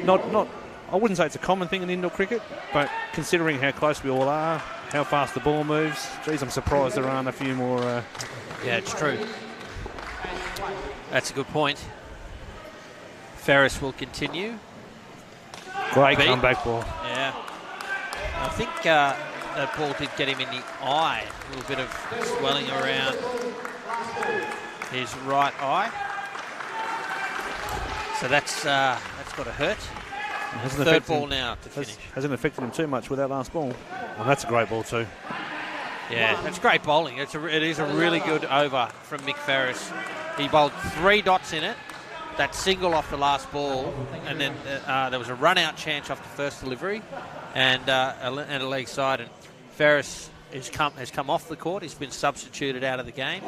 [SPEAKER 3] not. I wouldn't say it's a common thing in indoor cricket, but considering how close we all are, how fast the ball moves, geez, I'm surprised there aren't a few more.
[SPEAKER 1] Yeah, it's true. That's a good point. Ferris will continue.
[SPEAKER 3] Great comeback ball.
[SPEAKER 1] Yeah. I think that ball did get him in the eye. A little bit of swelling around his right eye. So that's got to hurt. Third ball now to finish.
[SPEAKER 3] Hasn't affected him too much with that last ball. And that's a great ball too.
[SPEAKER 1] Yeah, that's great bowling. It is a really good over from Mick Ferris. He bowled 3 dots in it. That single off the last ball, and then there was a run-out chance off the first delivery, and a leg side. And Ferris has come off the court. He's been substituted out of the game,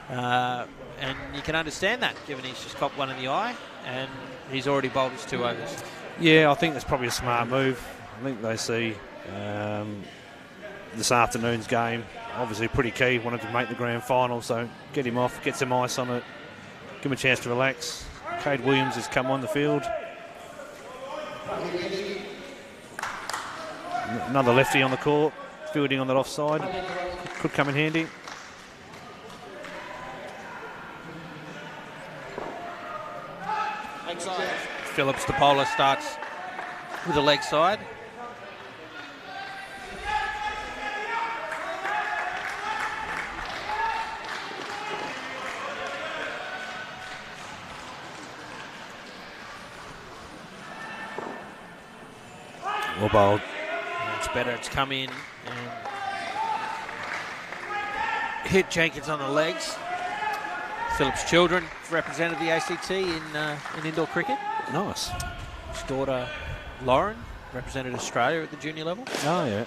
[SPEAKER 1] and you can understand that, given he's just copped one in the eye, and he's already bowled his 2 overs.
[SPEAKER 3] Yeah, I think that's probably a smart move. I think they see this afternoon's game obviously pretty key. Wanted to make the grand final, so get him off, get some ice on it, give him a chance to relax. Cade Williams has come on the field. Another lefty on the court, fielding on that offside. Could come in handy.
[SPEAKER 1] Phillips, the bowler, starts with the leg side.
[SPEAKER 3] Well bowled.
[SPEAKER 1] It's better. It's come in and hit Jenkins on the legs. Philip's children represented the ACT in indoor cricket.
[SPEAKER 3] Nice.
[SPEAKER 1] His daughter Lauren represented Australia at the junior level.
[SPEAKER 3] Oh, yeah.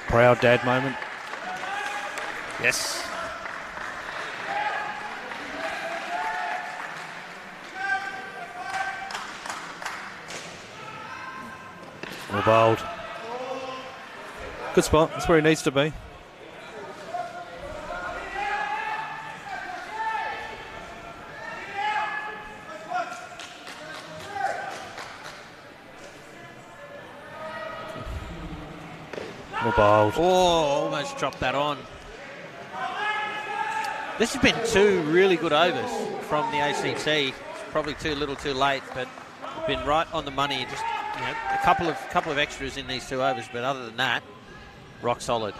[SPEAKER 3] Proud dad moment.
[SPEAKER 1] Yes.
[SPEAKER 3] Well bowled. Good spot. That's where he needs to be. Well bowled.
[SPEAKER 1] Oh, almost dropped that on. This has been 2 really good overs from the ACT. It's probably too little too late, but been right on the money. Just a couple of extras in these 2 overs, but other than that, rock solid.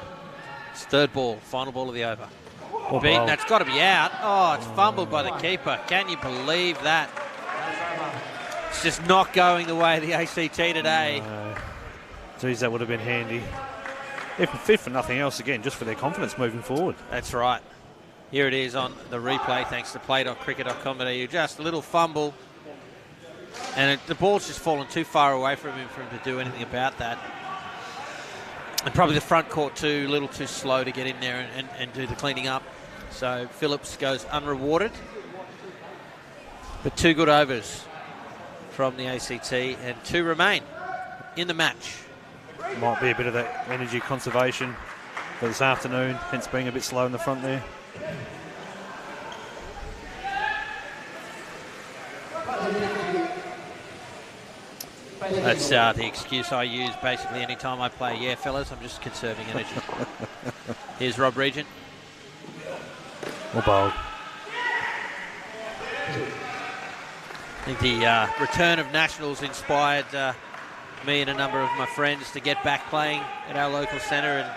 [SPEAKER 1] It's 3rd ball, final ball of the over.
[SPEAKER 3] Well
[SPEAKER 1] Beaten,
[SPEAKER 3] bowled.
[SPEAKER 1] that's got to be out. Oh, it's fumbled by the keeper. Can you believe that? It's just not going the way of the ACT today.
[SPEAKER 3] Geez, that would have been handy. If fit for nothing else, again, just for their confidence moving forward.
[SPEAKER 1] That's right. Here it is on the replay, thanks to play.cricket.com.au. Just a little fumble. And the ball's just fallen too far away from him for him to do anything about that. And probably the front court too, a little too slow to get in there and do the cleaning up. So Phillips goes unrewarded. But 2 good overs from the ACT and 2 remain in the match.
[SPEAKER 3] Might be a bit of that energy conservation for this afternoon, hence being a bit slow in the front there.
[SPEAKER 1] That's the excuse I use basically any time I play. Yeah, fellas, I'm just conserving energy. Here's Rob Regent.
[SPEAKER 3] Well bowled.
[SPEAKER 1] I think the return of Nationals inspired me and a number of my friends to get back playing at our local centre, and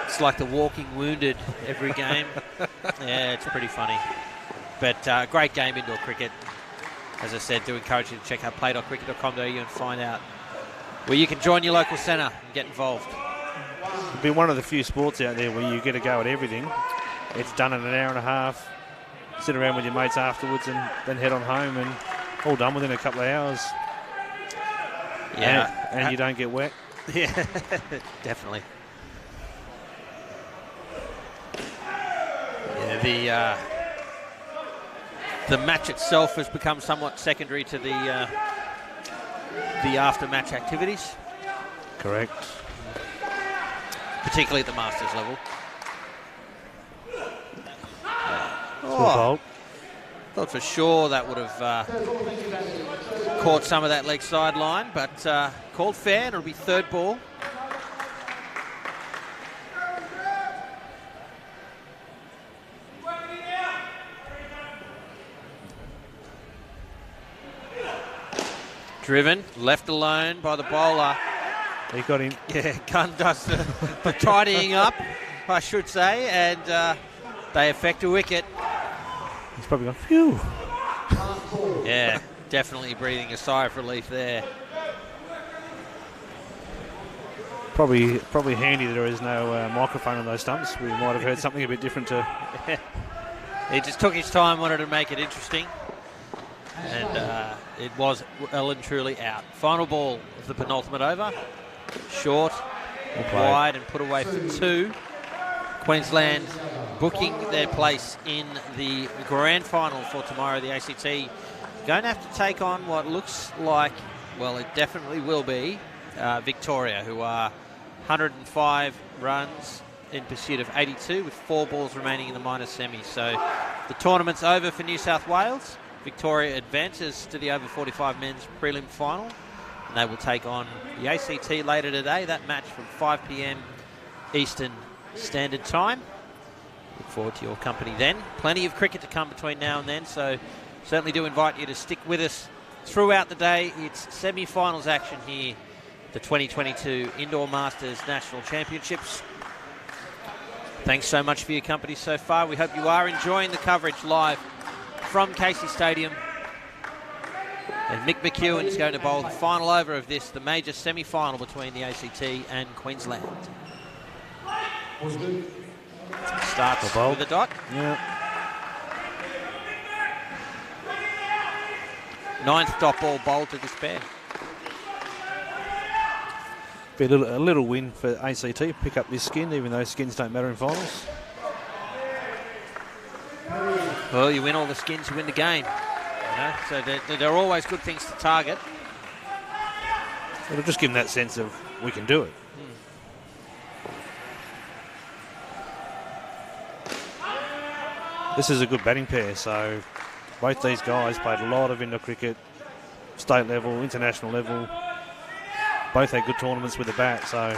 [SPEAKER 1] it's like the walking wounded every game. Yeah, it's pretty funny. But great game indoor cricket. As I said, do encourage you to check out play.cricket.com.au and find out where you can join your local centre and get involved.
[SPEAKER 3] It'll be one of the few sports out there where you get a go at everything. It's done in an hour and a half. Sit around with your mates afterwards and then head on home, and all done within a couple of hours.
[SPEAKER 1] Yeah.
[SPEAKER 3] And you don't get wet.
[SPEAKER 1] Yeah, definitely. Yeah, the match itself has become somewhat secondary to the after-match activities.
[SPEAKER 3] Correct.
[SPEAKER 1] Particularly at the Masters level.
[SPEAKER 3] Oh.
[SPEAKER 1] Thought for sure that would have caught some of that leg sideline, but called fair, and it'll be 3rd ball. Driven, left alone by the bowler.
[SPEAKER 3] He got him.
[SPEAKER 1] Yeah, Gunn does the tidying up, I should say, and they affect a wicket.
[SPEAKER 3] He's probably gone, phew.
[SPEAKER 1] Yeah, definitely breathing a sigh of relief there.
[SPEAKER 3] Probably handy that there is no microphone on those stumps. We might have heard something a bit different to.
[SPEAKER 1] He just took his time, wanted to make it interesting. And it was well and truly out. Final ball of the penultimate over. Short, wide, and put away for 2. Queensland booking their place in the grand final for tomorrow. The ACT going to have to take on what looks like, well, it definitely will be, Victoria, who are 105 runs in pursuit of 82 with 4 balls remaining in the minor semi. So the tournament's over for New South Wales. Victoria advances to the over 45 men's prelim final, and they will take on the ACT later today. That match from 5 p.m. Eastern Standard Time. Look forward to your company then. Plenty of cricket to come between now and then, so certainly do invite you to stick with us throughout the day. It's semi-finals action here, the 2022 Indoor Masters National Championships. Thanks so much for your company so far. We hope you are enjoying the coverage live from Casey Stadium. And Mick McEwen is going to bowl the final over of this, the major semi-final between the ACT and Queensland. Starts with the dot.
[SPEAKER 3] Yeah.
[SPEAKER 1] 9th dot ball bowled to despair.
[SPEAKER 3] Be a little win for ACT, pick up this skin, even though skins don't matter in finals.
[SPEAKER 1] Well, you win all the skins, you win the game. You know? So they're always good things to target.
[SPEAKER 3] It'll just give them that sense of, we can do it. This is a good batting pair, so both these guys played a lot of indoor cricket, state level, international level. Both had good tournaments with the bat, so.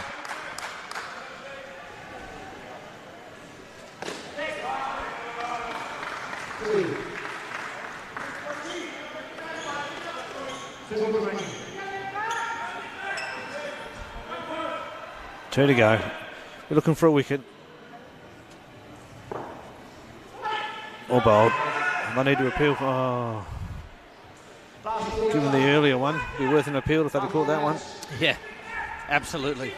[SPEAKER 3] Two to go. We're looking for a wicket. Or bowled. I need to appeal for. Oh. Given the earlier one, be worth an appeal if they'd have caught that one.
[SPEAKER 1] Yeah, absolutely.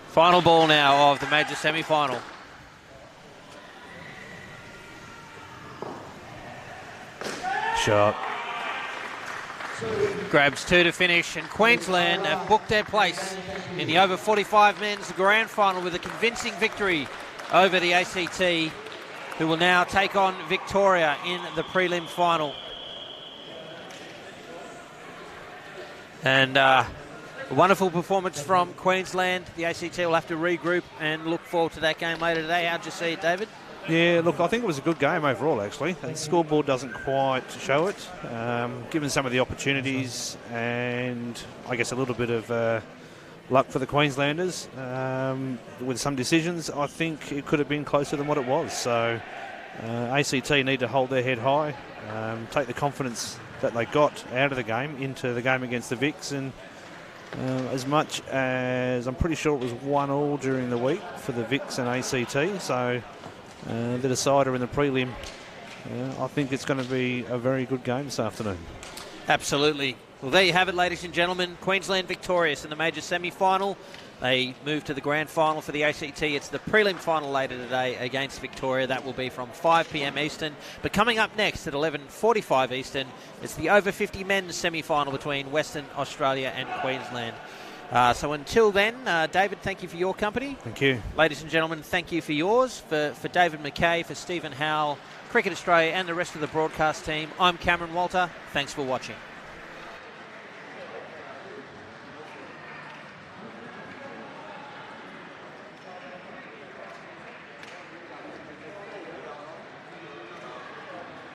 [SPEAKER 1] Final ball now of the major semi-final.
[SPEAKER 3] Shot.
[SPEAKER 1] Grabs 2 to finish, and Queensland have booked their place in the over 45 men's grand final with a convincing victory over the ACT, who will now take on Victoria in the prelim final. And a wonderful performance from Queensland. The ACT will have to regroup and look forward to that game later today. How'd you see it, David?
[SPEAKER 3] Yeah, look, I think it was a good game overall, actually. The scoreboard doesn't quite show it. Given some of the opportunities and I guess a little bit of luck for the Queenslanders with some decisions, I think it could have been closer than what it was. So ACT need to hold their head high, take the confidence that they got out of the game into the game against the Vics, and as much as I'm pretty sure it was 1-1 during the week for the Vics and ACT, so the decider in the prelim, I think it's going to be a very good game this afternoon.
[SPEAKER 1] Absolutely. Well, there you have it, ladies and gentlemen. Queensland victorious in the major semi-final. They move to the grand final for the ACT. It's the prelim final later today against Victoria. That will be from 5 p.m. Eastern. But coming up next at 11:45 Eastern, it's the over 50 men's semi-final between Western Australia and Queensland. So until then, David, thank you for your company.
[SPEAKER 3] Thank you.
[SPEAKER 1] Ladies and gentlemen, thank you for yours. For David McKay, for Stephen Howell, Cricket Australia and the rest of the broadcast team, I'm Cameron Walter. Thanks for watching.